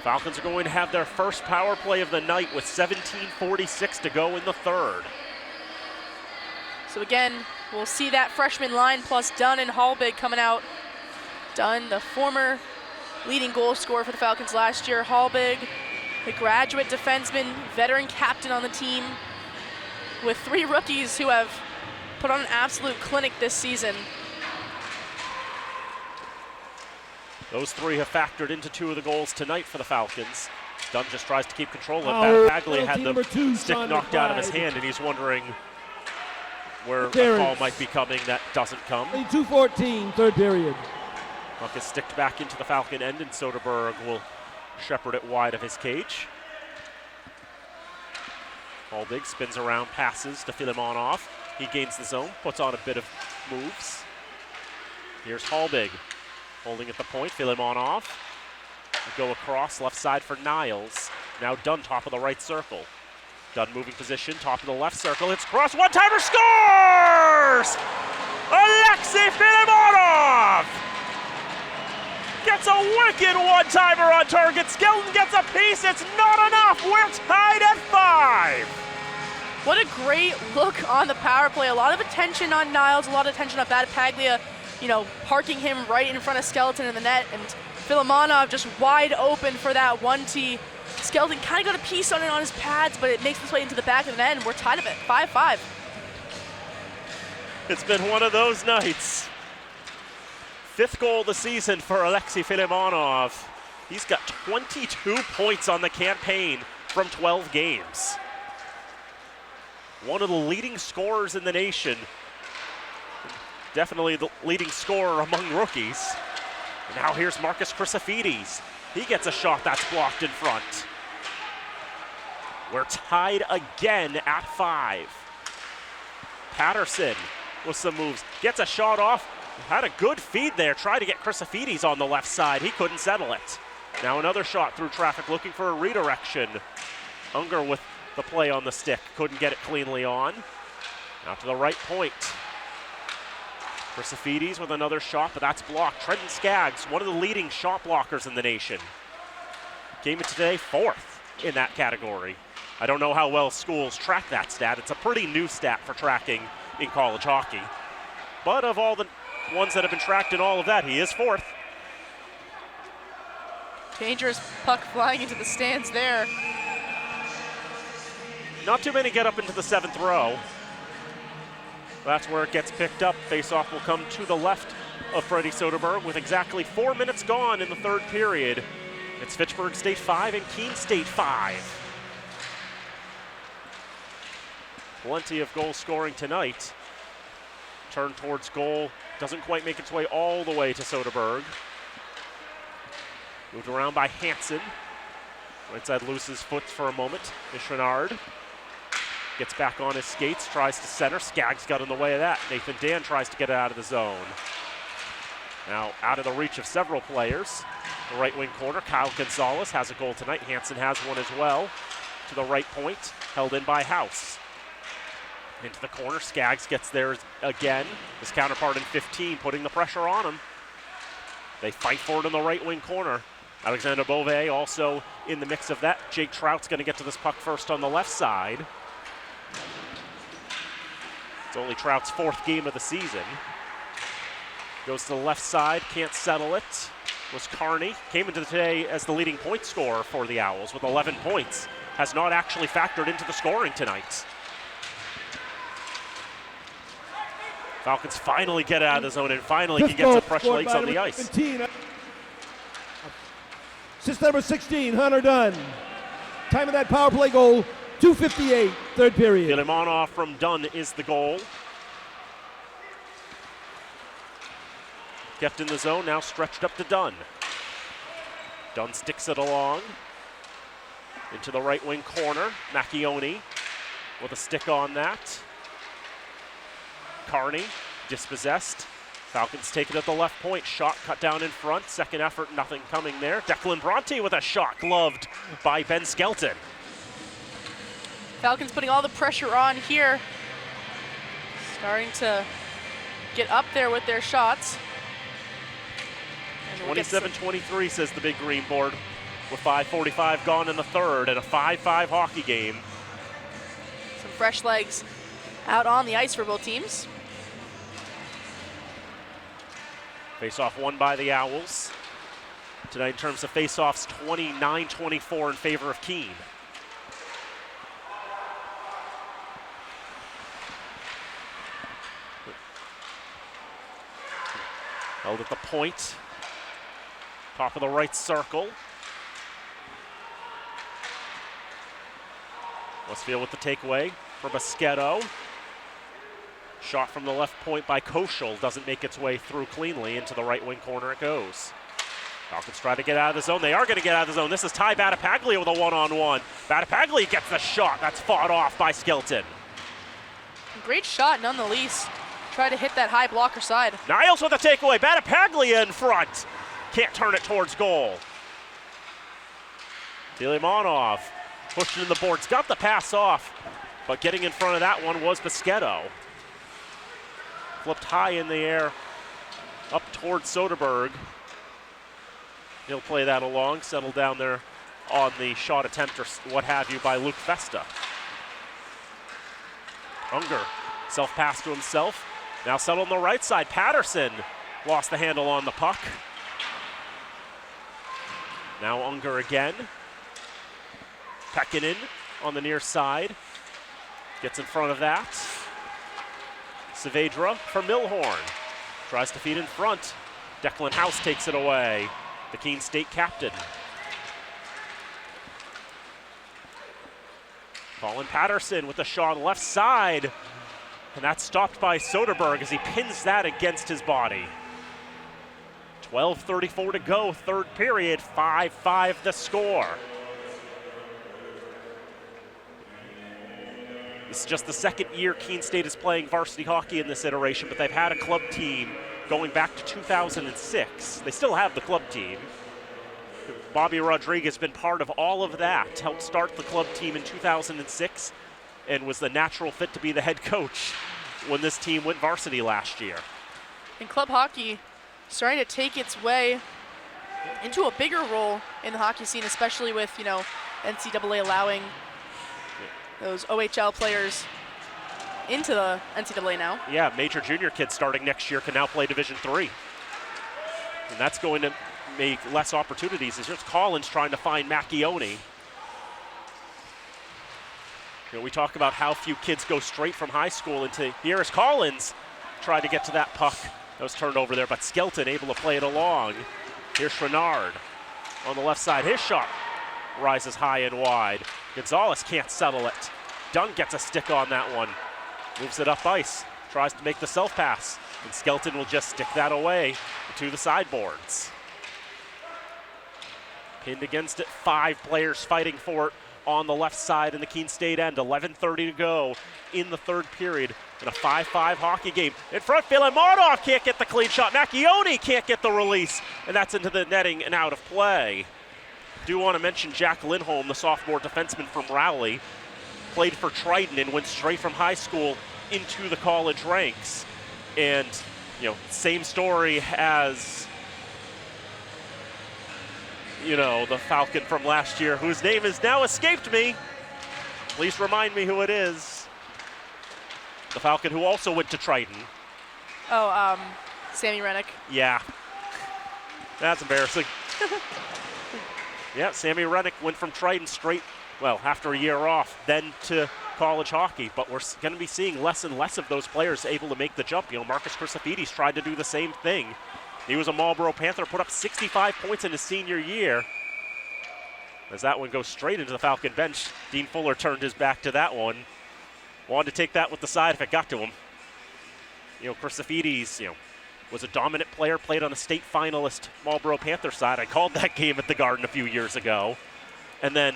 Falcons are going to have their first power play of the night with 17:46 to go in the third. So again, we'll see that freshman line plus Dunn and Hallbig coming out. Dunn, the former leading goal scorer for the Falcons last year. Hallbig, the graduate defenseman, veteran captain on the team, with 3 rookies who have put on an absolute clinic this season. Those 3 have factored into 2 of the goals tonight for the Falcons. Dunn just tries to keep control of it. Bagley had the stick knocked out of his hand, and he's wondering where a call might be coming that doesn't come. 2:14, third period. Puck is sticked back into the Falcon end, and Soderberg will shepherd it wide of his cage. Hallbig spins around, passes to Filimonov. He gains the zone, puts on a bit of moves. Here's Hallbig, holding at the point. Filimonov go across, left side for Niles. Now Dunn, top of the right circle. Dunn moving position, top of the left circle, hits cross, one-timer, scores! Alexei Filimonov gets a wicked one-timer on target. Skelton gets a piece, it's not enough, we're tied at 5. What a great look on the power play. A lot of attention on Niles, a lot of attention on Battipaglia, parking him right in front of Skelton in the net, and Filimonov just wide open for that 1T. Skelton kind of got a piece on it on his pads, but it makes its way into the back of the net, and we're tied up at 5-5. It's been one of those nights. 5th goal of the season for Alexei Filimonov. He's got 22 points on the campaign from 12 games. One of the leading scorers in the nation. Definitely the leading scorer among rookies. And now here's Marcus Chrysofides. He gets a shot that's blocked in front. We're tied again at 5. Patterson with some moves, gets a shot off, had a good feed there, tried to get Chrysofides on the left side, he couldn't settle it. Now another shot through traffic, looking for a redirection. Unger with the play on the stick, couldn't get it cleanly on. Now to the right point. Chrysofides with another shot, but that's blocked. Trenton Skaggs, one of the leading shot blockers in the nation. Came in today 4th in that category. I don't know how well schools track that stat. It's a pretty new stat for tracking in college hockey. But of all the ones that have been tracked in all of that, he is 4th. Dangerous puck flying into the stands there. Not too many get up into the 7th row. That's where it gets picked up. Face-off will come to the left of Freddie Soderberg with exactly 4 minutes gone in the 3rd period. It's Fitchburg State 5 and Keene State 5. Plenty of goal scoring tonight. Turn towards goal, doesn't quite make its way all the way to Soderberg. Moved around by Hansen. Right side loses foot for a moment. Ishrenard gets back on his skates, tries to center. Skaggs got in the way of that. Nathan Dan tries to get it out of the zone. Now out of the reach of several players. The right wing corner, Kyle Gonzalez has a goal tonight. Hansen has one as well. To the right point, held in by House. Into the corner, Skaggs gets there again. His counterpart in 15, putting the pressure on him. They fight for it in the right wing corner. Alexander Beauvais also in the mix of that. Jake Trout's gonna get to this puck first on the left side. It's only Trout's 4th game of the season. Goes to the left side, can't settle it. Was Carney, came into today as the leading point scorer for the Owls with 11 points. Has not actually factored into the scoring tonight. Falcons finally get out of the zone and finally can get some fresh legs on the ice. 17. Assist number 16, Hunter Dunn. Time of that power play goal, 2:58, 3rd period. Filimonov from Dunn is the goal. Kept in the zone, now stretched up to Dunn. Dunn sticks it along. Into the right wing corner, Macchioni with a stick on that. Carney, dispossessed. Falcons take it at the left point. Shot cut down in front. Second effort, nothing coming there. Declan Bronte with a shot, gloved by Ben Skelton. Falcons putting all the pressure on here. Starting to get up there with their shots. 27-23 says the big green board with 5:45 gone in the 3rd and a 5-5 hockey game. Some fresh legs out on the ice for both teams. Face-off won by the Owls. Tonight in terms of face-offs, 29-24 in favor of Keene. Held at the point. Top of the right circle. Westfield with the takeaway for Boschetto. Shot from the left point by Koschel doesn't make its way through cleanly. Into the right wing corner it goes. Falcons try to get out of the zone. They are going to get out of the zone. This is Ty Battipaglia with a one-on-one. Battipaglia gets the shot. That's fought off by Skelton. Great shot none the least. Try to hit that high blocker side. Niles with a takeaway. Battipaglia in front. Can't turn it towards goal. Filimonov pushing in the boards, got the pass off, but getting in front of that one was Bischetto. Flipped high in the air, up towards Soderberg. He'll play that along, settle down there on the shot attempt or what have you by Luke Festa. Unger, self-pass to himself. Now settle on the right side. Patterson lost the handle on the puck. Now Unger again. Pekkanen on the near side. Gets in front of that. Saavedra for Milhorn. Tries to feed in front. Declan House takes it away. The Keene State captain. Colin Patterson with a shot on the left side. And that's stopped by Soderberg as he pins that against his body. 12:34 to go, third period, 5-5 the score. This is just the second year Keene State is playing varsity hockey in this iteration, but they've had a club team going back to 2006. They still have the club team. Bobby Rodriguez has been part of all of that, helped start the club team in 2006 and was the natural fit to be the head coach when this team went varsity last year. And club hockey starting to take its way into a bigger role in the hockey scene, especially with, NCAA allowing those OHL players into the NCAA now. Yeah, major junior kids starting next year can now play Division III. And that's going to make less opportunities. There's Collins trying to find Macchione. We talk about how few kids go straight from high school into here as Collins tried to get to that puck. That was turned over there, but Skelton able to play it along. Here's Renard on the left side. His shot rises high and wide. Gonzalez can't settle it. Dunn gets a stick on that one. Moves it up ice. Tries to make the self-pass. And Skelton will just stick that away to the sideboards. Pinned against it, 5 players fighting for it on the left side in the Keene State end. 11:30 to go in the third period in a 5-5 hockey game. In front, Filimonov can't get the clean shot. Macchione can't get the release, and that's into the netting and out of play. Do want to mention Jack Lindholm, the sophomore defenseman from Rowley, played for Triton and went straight from high school into the college ranks. And, same story as, the Falcon from last year, whose name has now escaped me. Please remind me who it is. The Falcon who also went to Triton. Sammy Rennick. Yeah. That's embarrassing. Yeah, Sammy Rennick went from Triton straight, after a year off, then to college hockey. But we're going to be seeing less and less of those players able to make the jump. Marcus Chrysofides tried to do the same thing. He was a Marlboro Panther, put up 65 points in his senior year. As that one goes straight into the Falcon bench, Dean Fuller turned his back to that one. Wanted to take that with the side if it got to him. Chrysofides, was a dominant player, played on a state finalist Marlboro Panther side. I called that game at the Garden a few years ago. And then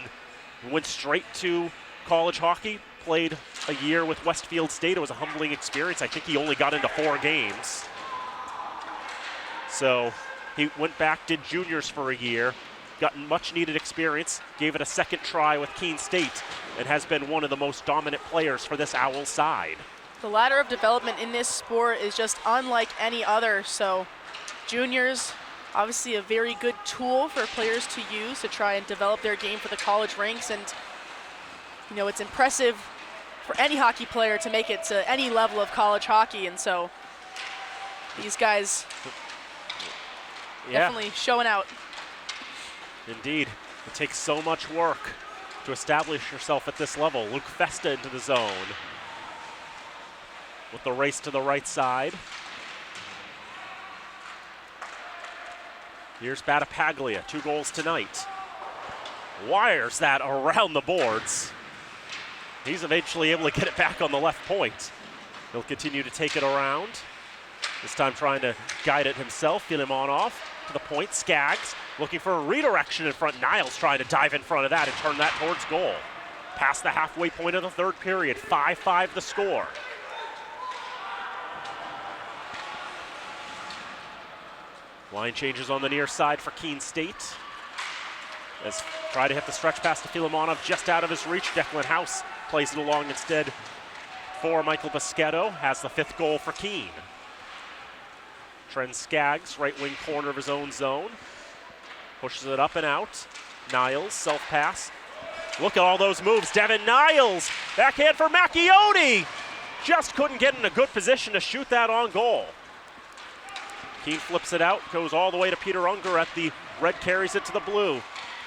went straight to college hockey, played a year with Westfield State. It was a humbling experience. I think he only got into 4 games. So he went back, did juniors for a year, got much needed experience, gave it a second try with Keene State, and has been one of the most dominant players for this Owls side. The ladder of development in this sport is just unlike any other, so juniors, obviously a very good tool for players to use to try and develop their game for the college ranks, and it's impressive for any hockey player to make it to any level of college hockey, and so these guys definitely showing out. Indeed, it takes so much work to establish yourself at this level. Luke Festa into the zone with the race to the right side. Here's Battipaglia, 2 goals tonight. Wires that around the boards. He's eventually able to get it back on the left point. He'll continue to take it around. This time trying to guide it himself. Filimonov to the point. Skaggs looking for a redirection in front. Niles trying to dive in front of that and turn that towards goal. Past the halfway point of the third period. 5-5 the score. Line changes on the near side for Keene State. As try to hit the stretch pass to Filimonov, just out of his reach. Declan House plays it along instead for Michael Boschetto. Has the 5th goal for Keene. Trent Skaggs, right wing corner of his own zone. Pushes it up and out. Niles, self-pass. Look at all those moves. Devin Niles, backhand for Macchione. Just couldn't get in a good position to shoot that on goal. Keene flips it out, goes all the way to Peter Unger at the red, carries it to the blue.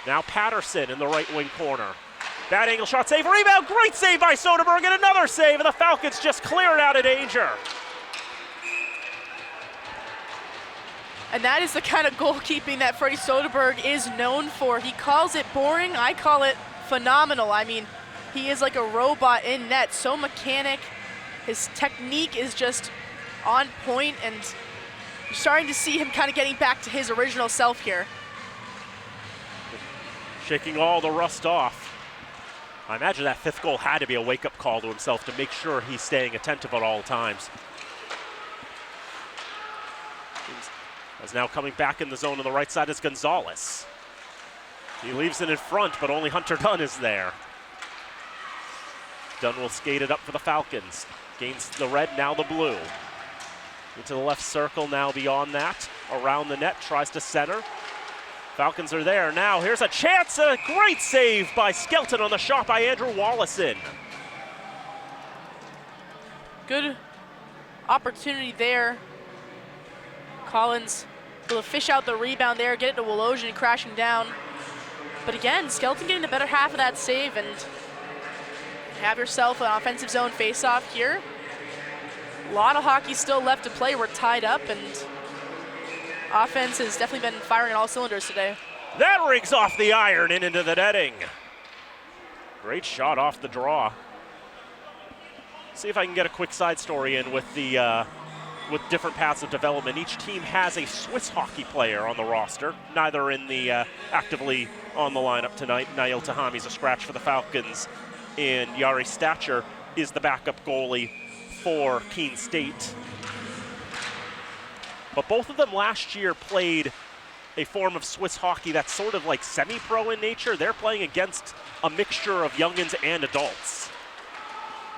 Now Patterson in the right wing corner. Bad angle shot, save, rebound, great save by Soderberg, and another save, and the Falcons just clear it out of danger. And that is the kind of goalkeeping that Freddie Soderberg is known for. He calls it boring, I call it phenomenal. I mean, he is like a robot in net, so mechanic. His technique is just on point, and you're starting to see him kind of getting back to his original self here. Shaking all the rust off. I imagine that 5th goal had to be a wake-up call to himself to make sure he's staying attentive at all times. As now coming back in the zone on the right side is Gonzalez. He leaves it in front, but only Hunter Dunn is there. Dunn will skate it up for the Falcons. Gains the red, now the blue. Into the left circle, now beyond that. Around the net, tries to center. Falcons are there now. Here's a chance, a great save by Skelton on the shot by Andrew Wallison. Good opportunity there. Collins will fish out the rebound there, get it to Wolojian crashing down. But again, Skelton getting the better half of that save, and have yourself an offensive zone face-off here. A lot of hockey still left to play. We're tied up, and offense has definitely been firing on all cylinders today. That rings off the iron and into the netting. Great shot off the draw. See if I can get a quick side story in with the with different paths of development. Each team has a Swiss hockey player on the roster, neither in the actively on the lineup tonight. Nail Tahami's a scratch for the Falcons, and Yari Stacher is the backup goalie for Keene State. But both of them last year played a form of Swiss hockey that's sort of like semi-pro in nature. They're playing against a mixture of youngins and adults.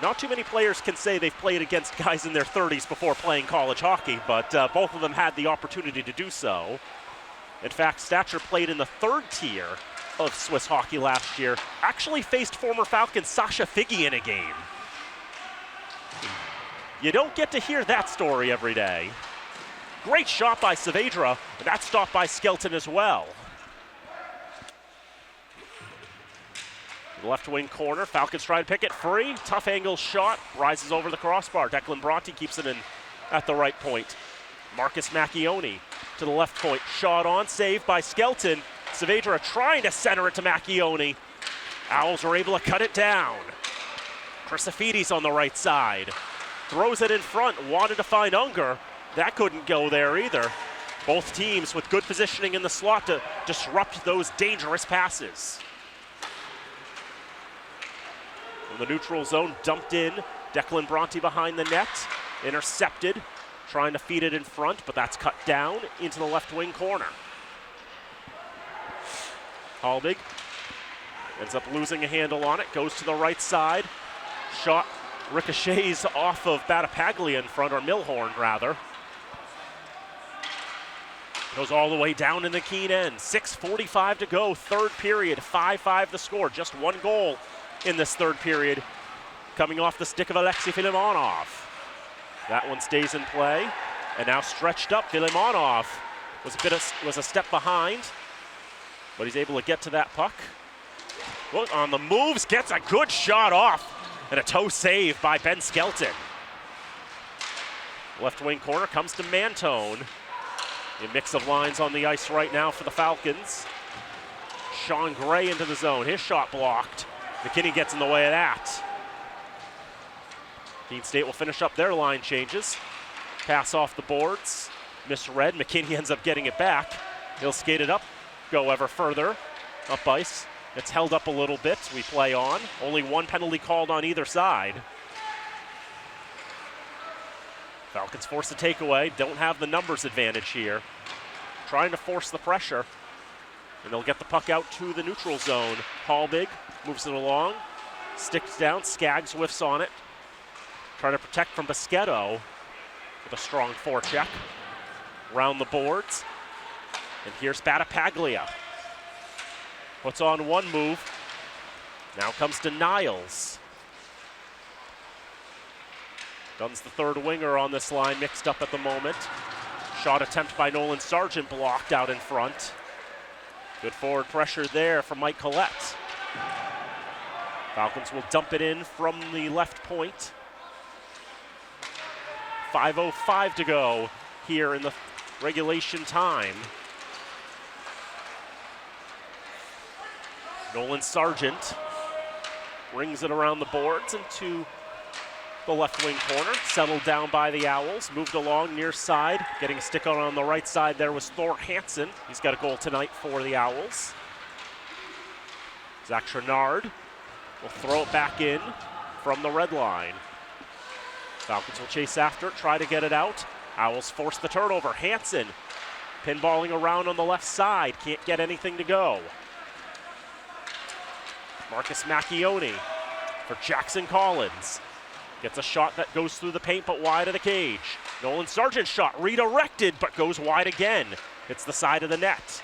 Not too many players can say they've played against guys in their 30s before playing college hockey, but both of them had the opportunity to do so. In fact, Stacher played in the 3rd tier of Swiss hockey last year, actually faced former Falcon Sasha Figge in a game. You don't get to hear that story every day. Great shot by Saavedra, and that's stopped by Skelton as well. The left wing corner, Falcons try to pick it free. Tough angle shot, rises over the crossbar. Declan Bronte keeps it in at the right point. Marcus Macchione to the left point, shot on, saved by Skelton. Saavedra trying to center it to Macchione. Owls are able to cut it down. Chrysofides on the right side. Throws it in front, wanted to find Unger. That couldn't go there either. Both teams with good positioning in the slot to disrupt those dangerous passes. From the neutral zone, dumped in. Declan Bronte behind the net. Intercepted, trying to feed it in front, but that's cut down into the left wing corner. Halbig ends up losing a handle on it, goes to the right side. Shot ricochets off of Battipaglia in front, or Milhorn rather. Goes all the way down in the Keene end. 6:45 to go, 3rd period, 5-5 the score. Just 1 goal in this 3rd period, coming off the stick of Alexei Filimonov. That one stays in play, and now stretched up. Filimonov was a step behind, but he's able to get to that puck. Look, on the moves, gets a good shot off, and a toe save by Ben Skelton. Left wing corner comes to Mantone. A mix of lines on the ice right now for the Falcons. Sean Gray into the zone, his shot blocked. McKinney gets in the way of that. Keene State will finish up their line changes. Pass off the boards, misread. McKinney ends up getting it back. He'll skate it up, go ever further up ice. It's held up a little bit. We play on. Only 1 penalty called on either side. Falcons force a takeaway. Don't have the numbers advantage here. Trying to force the pressure. And they'll get the puck out to the neutral zone. Hallbig moves it along, sticks down, Skaggs whiffs on it. Trying to protect from Boschetto with a strong forecheck. Round the boards. And here's Battipaglia. Puts on one move. Now comes to Niles. Dunn's the third winger on this line, mixed up at the moment. Shot attempt by Nolan Sargent blocked out in front. Good forward pressure there from Mike Collette. Falcons will dump it in from the left point. 5:05 to go here in the regulation time. Nolan Sargent rings it around the boards into the left wing corner, settled down by the Owls, moved along near side, getting a stick on the right side there was Thor Hansen. He's got a goal tonight for the Owls. Zach Trenard will throw it back in from the red line. Falcons will chase after it, try to get it out. Owls force the turnover. Hansen pinballing around on the left side, can't get anything to go. Marcus Macchione for Jackson Collins. Gets a shot that goes through the paint but wide of the cage. Nolan Sargent's shot redirected but goes wide again. It's the side of the net.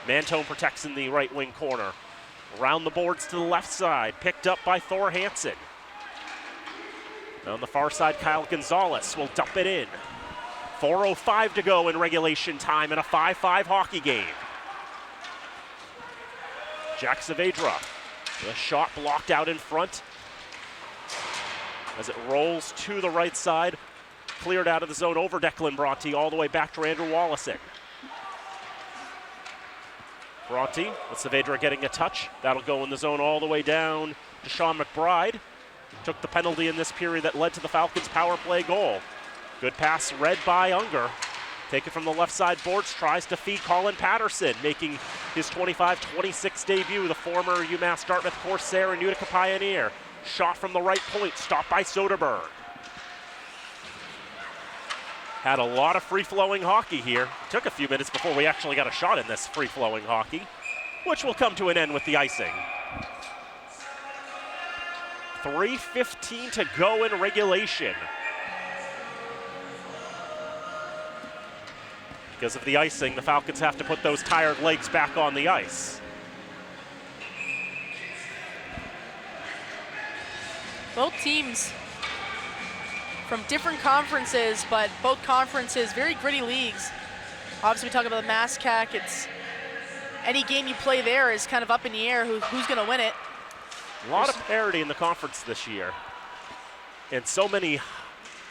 Mantone protects in the right wing corner. Around the boards to the left side, picked up by Thor Hansen. On the far side, Kyle Gonzalez will dump it in. 4:05 to go in regulation time in a 5-5 hockey game. Jack Saavedra, the shot blocked out in front. As it rolls to the right side, cleared out of the zone over Declan Bronte, all the way back to Andrew Wallace. Bronte with Saavedra getting a touch. That'll go in the zone all the way down to Sean McBride. Took the penalty in this period that led to the Falcons' power play goal. Good pass read by Unger. Take it from the left side boards, tries to feed Colin Patterson, making his 25-26 debut, the former UMass Dartmouth Corsair and Utica Pioneer. Shot from the right point, stopped by Soderberg. Had a lot of free-flowing hockey here. Took a few minutes before we actually got a shot in this free-flowing hockey, which will come to an end with the icing. 3:15 to go in regulation. Because of the icing, the Falcons have to put those tired legs back on the ice. Both teams from different conferences, but both conferences, very gritty leagues. Obviously, we talk about the MassCAC. It's any game you play there is kind of up in the air who's going to win it. A lot of parity in the conference this year. And so many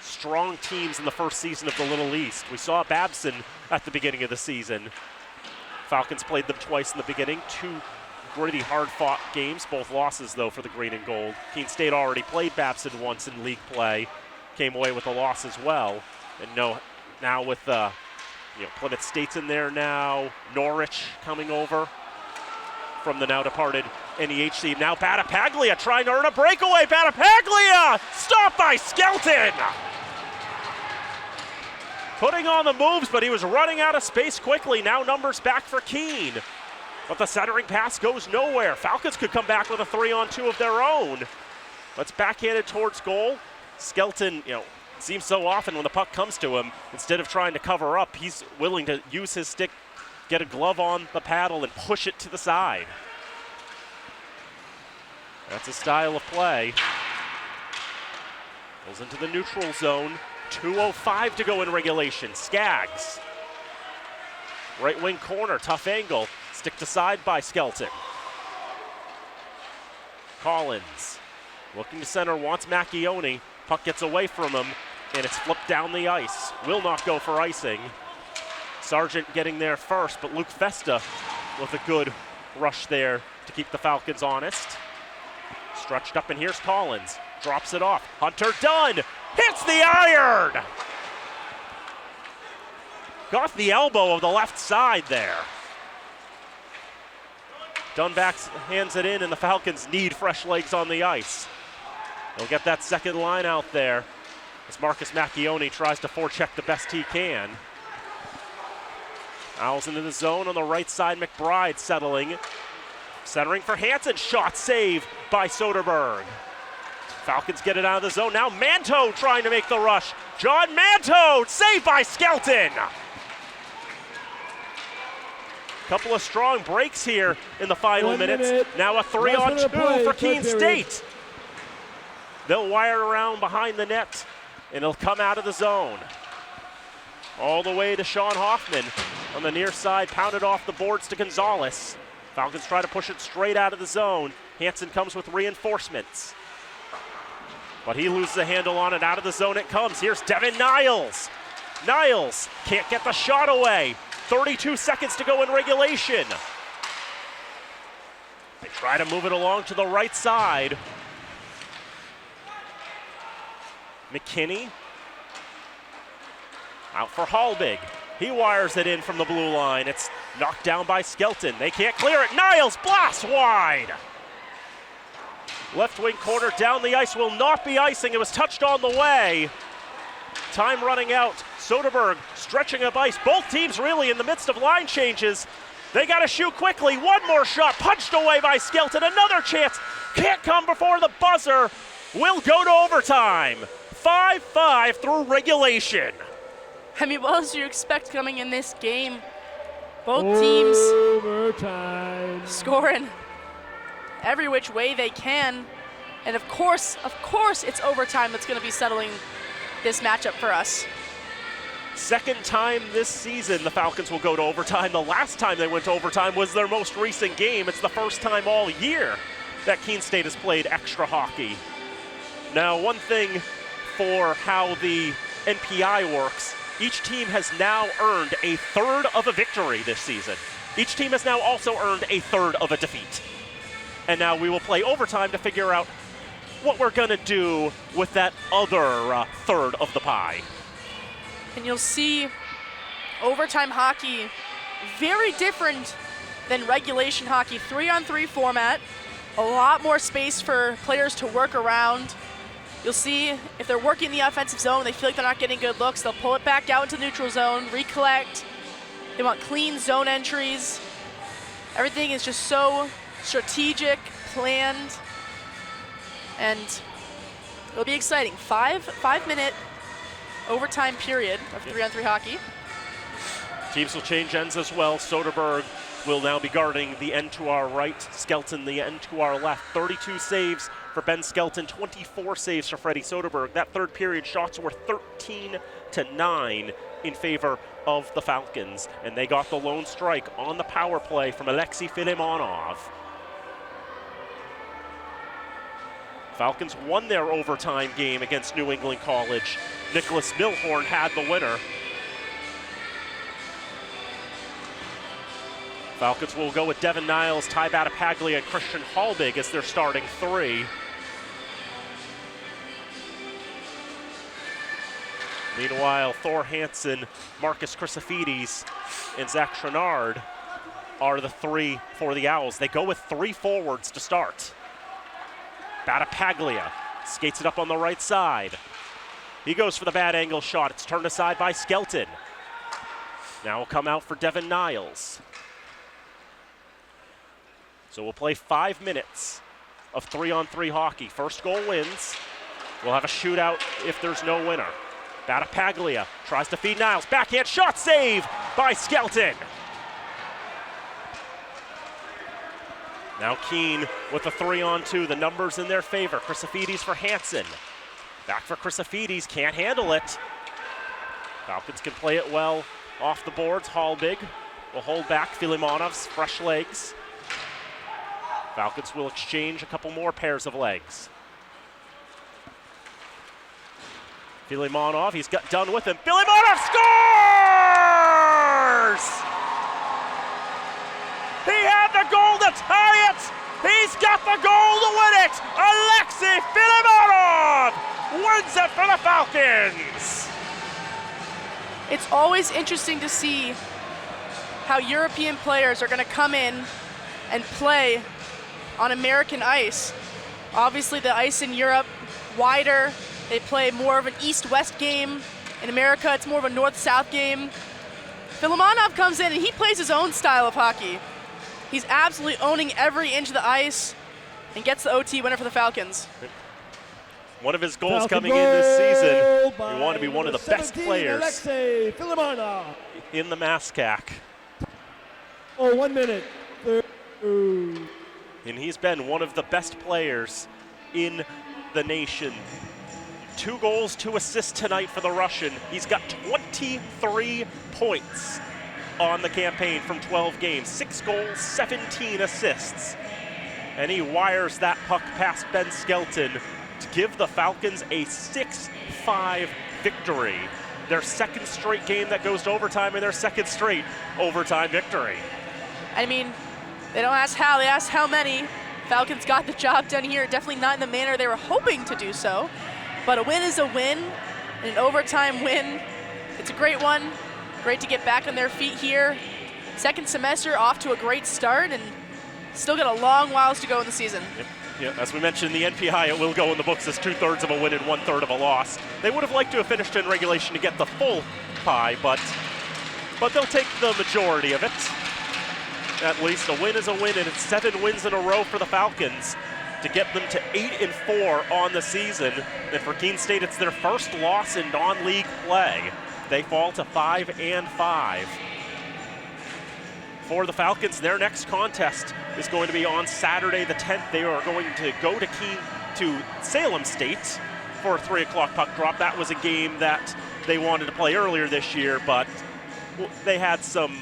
strong teams in the first season of the Little East. We saw Babson at the beginning of the season. Falcons played them twice in the beginning. Two gritty, hard-fought games, both losses, though, for the green and gold. Keene State already played Babson once in league play, came away with a loss as well. And now with Plymouth State's in there now, Norwich coming over from the now-departed NEHC. Now Battipaglia trying to earn a breakaway. Battipaglia stopped by Skelton. Putting on the moves, but he was running out of space quickly. Now numbers back for Keene. But the centering pass goes nowhere. Falcons could come back with a 3-on-2 of their own. Let's backhanded towards goal. Skelton, seems so often when the puck comes to him, instead of trying to cover up, he's willing to use his stick, get a glove on the paddle, and push it to the side. That's his style of play. Goes into the neutral zone. 2:05 to go in regulation. Skaggs. Right wing corner, tough angle. Stick to side by Skelton. Collins looking to center, wants Macchione. Puck gets away from him, and it's flipped down the ice. Will not go for icing. Sargent getting there first, but Luke Festa with a good rush there to keep the Falcons honest. Stretched up, and here's Collins. Drops it off. Hunter Dunn hits the iron! Got the elbow of the left side there. Dunn hands it in, and the Falcons need fresh legs on the ice. They'll get that second line out there as Marcus Macchione tries to forecheck the best he can. Owls into the zone on the right side. McBride settling. Centering for Hansen. Shot save by Soderberg. Falcons get it out of the zone. Now Manto trying to make the rush. John Manto, saved by Skelton. Couple of strong breaks here in the final 1 minutes. minute. Now a 3-on-2 play, for third Keene period. State. They'll wire around behind the net, and it'll come out of the zone. All the way to Sean Hoffman on the near side, pounded off the boards to Gonzalez. Falcons try to push it straight out of the zone. Hansen comes with reinforcements. But he loses the handle on it. Out of the zone it comes. Here's Devin Niles. Niles can't get the shot away. 32 seconds to go in regulation. They try to move it along to the right side. McKinney out for Hallbig. He wires it in from the blue line. It's knocked down by Skelton. They can't clear it. Niles blasts wide. Left wing corner down the ice will not be icing. It was touched on the way. Time running out. Soderberg stretching up ice. Both teams really in the midst of line changes. They got to shoot quickly. One more shot punched away by Skelton. Another chance. Can't come before the buzzer. Will go to overtime. 5-5 through regulation. I mean, what else do you expect coming in this game? Both teams Overtime. scoring every which way they can. And of course, it's overtime that's going to be settling this matchup for us. Second time this season the Falcons will go to overtime. The last time they went to overtime was their most recent game. It's the first time all year that Keene State has played extra hockey. Now, one thing for how the NPI works, each team has now earned a third of a victory this season. Each team has now also earned a third of a defeat. And now we will play overtime to figure out what we're gonna do with that other third of the pie. And you'll see overtime hockey very different than regulation hockey. 3-on-3 format, a lot more space for players to work around. You'll see if they're working the offensive zone, they feel like they're not getting good looks, they'll pull it back out into neutral zone, recollect. They want clean zone entries. Everything is just so strategic, planned, and it'll be exciting. Five-minute overtime period of 3-on-3 hockey. Teams will change ends as well. Soderberg will now be guarding the end to our right, Skelton the end to our left. 32 saves for Ben Skelton, 24 saves for Freddie Soderberg. That third period shots were 13-9 in favor of the Falcons, and they got the lone strike on the power play from Alexei Filimonov. Falcons won their overtime game against New England College. Nicholas Milhorn had the winner. Falcons will go with Devin Niles, Ty Battapaglia, and Christian Hallbig as their starting three. Meanwhile, Thor Hansen, Marcus Chrysofides, and Zach Trenard are the three for the Owls. They go with three forwards to start. Battapaglia skates it up on the right side. He goes for the bad angle shot. It's turned aside by Skelton. Now will come out for Devin Niles. So we'll play 5 minutes of 3-on-3 hockey. First goal wins. We'll have a shootout if there's no winner. Battapaglia tries to feed Niles. Backhand shot save by Skelton. Now Keene with a 3-on-2. The numbers in their favor. Chrysofides for Hansen. Back for Chrysofides, can't handle it. Falcons can play it well off the boards. Hallbig will hold back Filimonov's fresh legs. Falcons will exchange a couple more pairs of legs. Filimonov, he's got done with him. Filimonov scores! He had the goal to tie it! He's got the goal to win it! Alexei Filimonov wins it for the Falcons! It's always interesting to see how European players are going to come in and play on American ice. Obviously the ice in Europe, wider. They play more of an east-west game. In America, it's more of a north-south game. Filimonov comes in and he plays his own style of hockey. He's absolutely owning every inch of the ice and gets the OT winner for the Falcons. One of his goals Falcon coming in this season, by he wanted to be one of the best 17, players Alexei Filimonov. in the MASCAC. 1 minute. Ooh. And he's been one of the best players in the nation. 2 goals, 2 assists tonight for the Russian. He's got 23 points on the campaign from 12 games. 6 goals, 17 assists. And he wires that puck past Ben Skelton to give the Falcons a 6-5 victory. Their second straight game that goes to overtime and their second straight overtime victory. I mean, they don't ask how, they ask how many. Falcons got the job done here, definitely not in the manner they were hoping to do so. But a win is a win, and an overtime win, it's a great one. Great to get back on their feet here. Second semester off to a great start, and still got a long whiles to go in the season. Yep. Yeah, as we mentioned in the NPI, it will go in the books as 2/3 of a win and 1/3 of a loss. They would have liked to have finished in regulation to get the full pie, but they'll take the majority of it. At least a win is a win, and it's 7 wins in a row for the Falcons to get them to 8-4 on the season. And for Keene State, it's their first loss in non-league play. They fall to 5-5. For the Falcons, their next contest is going to be on Saturday the 10th. They are going to go to Salem State for a 3 o'clock puck drop. That was a game that they wanted to play earlier this year, but they had some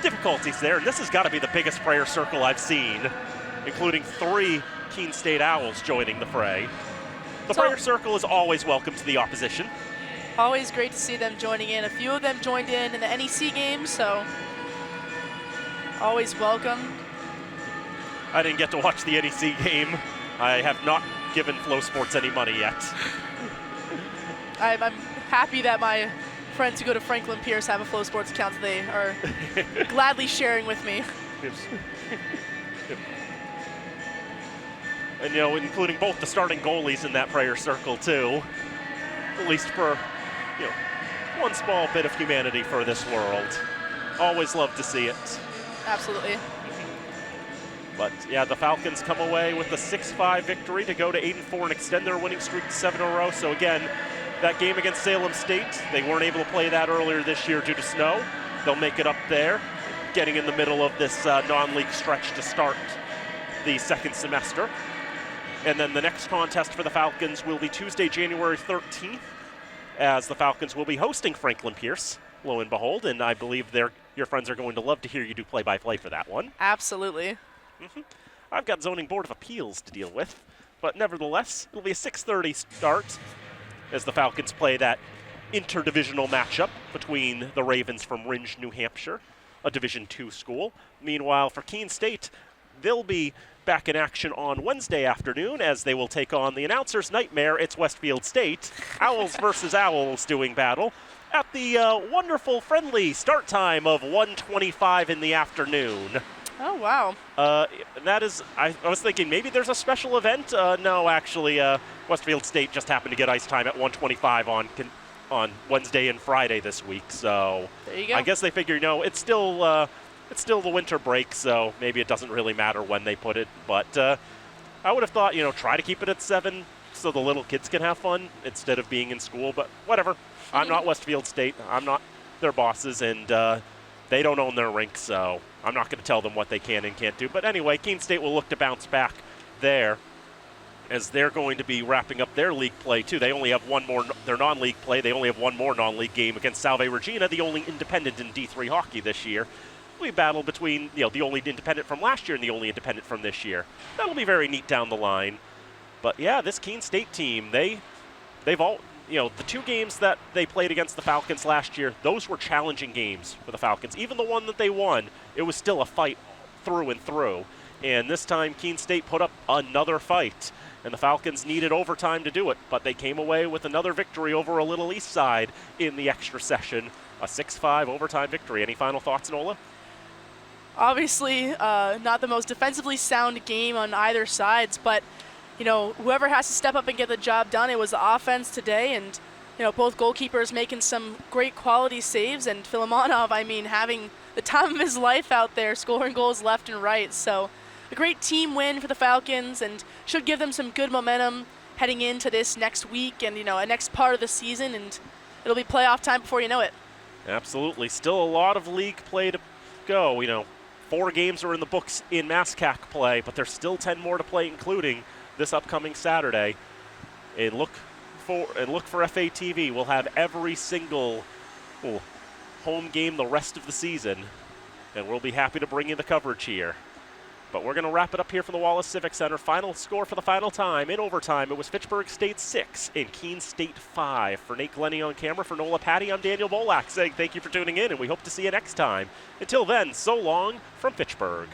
difficulties there. And this has got to be the biggest prayer circle I've seen, including 3 Keene State Owls joining the fray. The prayer circle is always welcome to the opposition. Always great to see them joining in. A few of them joined in the NEC games, so always welcome. I didn't get to watch the NEC game. I have not given Flow Sports any money yet. I'm happy that my friends who go to Franklin Pierce have a Flow Sports account that they are gladly sharing with me. And, you know, including both the starting goalies in that prayer circle, too. At least for, you know, one small bit of humanity for this world. Always love to see it. Absolutely. But, yeah, the Falcons come away with a 6-5 victory to go to 8-4 and extend their winning streak to 7 in a row. So, again, that game against Salem State, they weren't able to play that earlier this year due to snow. They'll make it up there, getting in the middle of this non-league stretch to start the second semester. And then the next contest for the Falcons will be Tuesday, January 13th, as the Falcons will be hosting Franklin Pierce, lo and behold, and I believe your friends are going to love to hear you do play-by-play for that one. Absolutely. I've got Zoning Board of Appeals to deal with, but nevertheless, it'll be a 6:30 start as the Falcons play that interdivisional matchup between the Ravens from Ringe, New Hampshire, a Division II school. Meanwhile, for Keene State, they'll be back in action on Wednesday afternoon as they will take on the announcer's nightmare. It's Westfield State. Owls versus Owls doing battle at the wonderful, friendly start time of 1:25 in the afternoon. Oh, wow. That is, I was thinking maybe there's a special event. No, actually, Westfield State just happened to get ice time at 1:25 on Wednesday and Friday this week. So there you go. I guess they figure, it's still the winter break, so maybe it doesn't really matter when they put it. But I would have thought, try to keep it at 7 so the little kids can have fun instead of being in school. But whatever. I'm not Westfield State. I'm not their bosses, and they don't own their rink, so I'm not going to tell them what they can and can't do. But anyway, Keene State will look to bounce back there as they're going to be wrapping up their league play, too. They only have one more, their non-league play, they only have one more non-league game against Salve Regina, the only independent in D3 hockey this year. We battle between, the only independent from last year and the only independent from this year. That'll be very neat down the line. But yeah, this Keene State team, they've all, the 2 games that they played against the Falcons last year, those were challenging games for the Falcons. Even the one that they won, it was still a fight through and through. And this time, Keene State put up another fight, and the Falcons needed overtime to do it, but they came away with another victory over a Little East Side in the extra session, a 6-5 overtime victory. Any final thoughts, Nola? Obviously, not the most defensively sound game on either sides, but whoever has to step up and get the job done, it was the offense today, and both goalkeepers making some great quality saves, and Filimonov, having the time of his life out there, scoring goals left and right. So a great team win for the Falcons, and should give them some good momentum heading into this next week and, a next part of the season, and it'll be playoff time before you know it. Absolutely. Still a lot of league play to go. 4 games are in the books in MASCAC play, but there's still 10 more to play, including this upcoming Saturday. And look for FATV. We'll have every single home game the rest of the season, and we'll be happy to bring you the coverage here. But we're going to wrap it up here from the Wallace Civic Center. Final score for the final time. In overtime, it was Fitchburg State 6 and Keene State 5. For Nate Glennie on camera, for Nola Patty, I'm Daniel Bolak saying thank you for tuning in, and we hope to see you next time. Until then, so long from Fitchburg.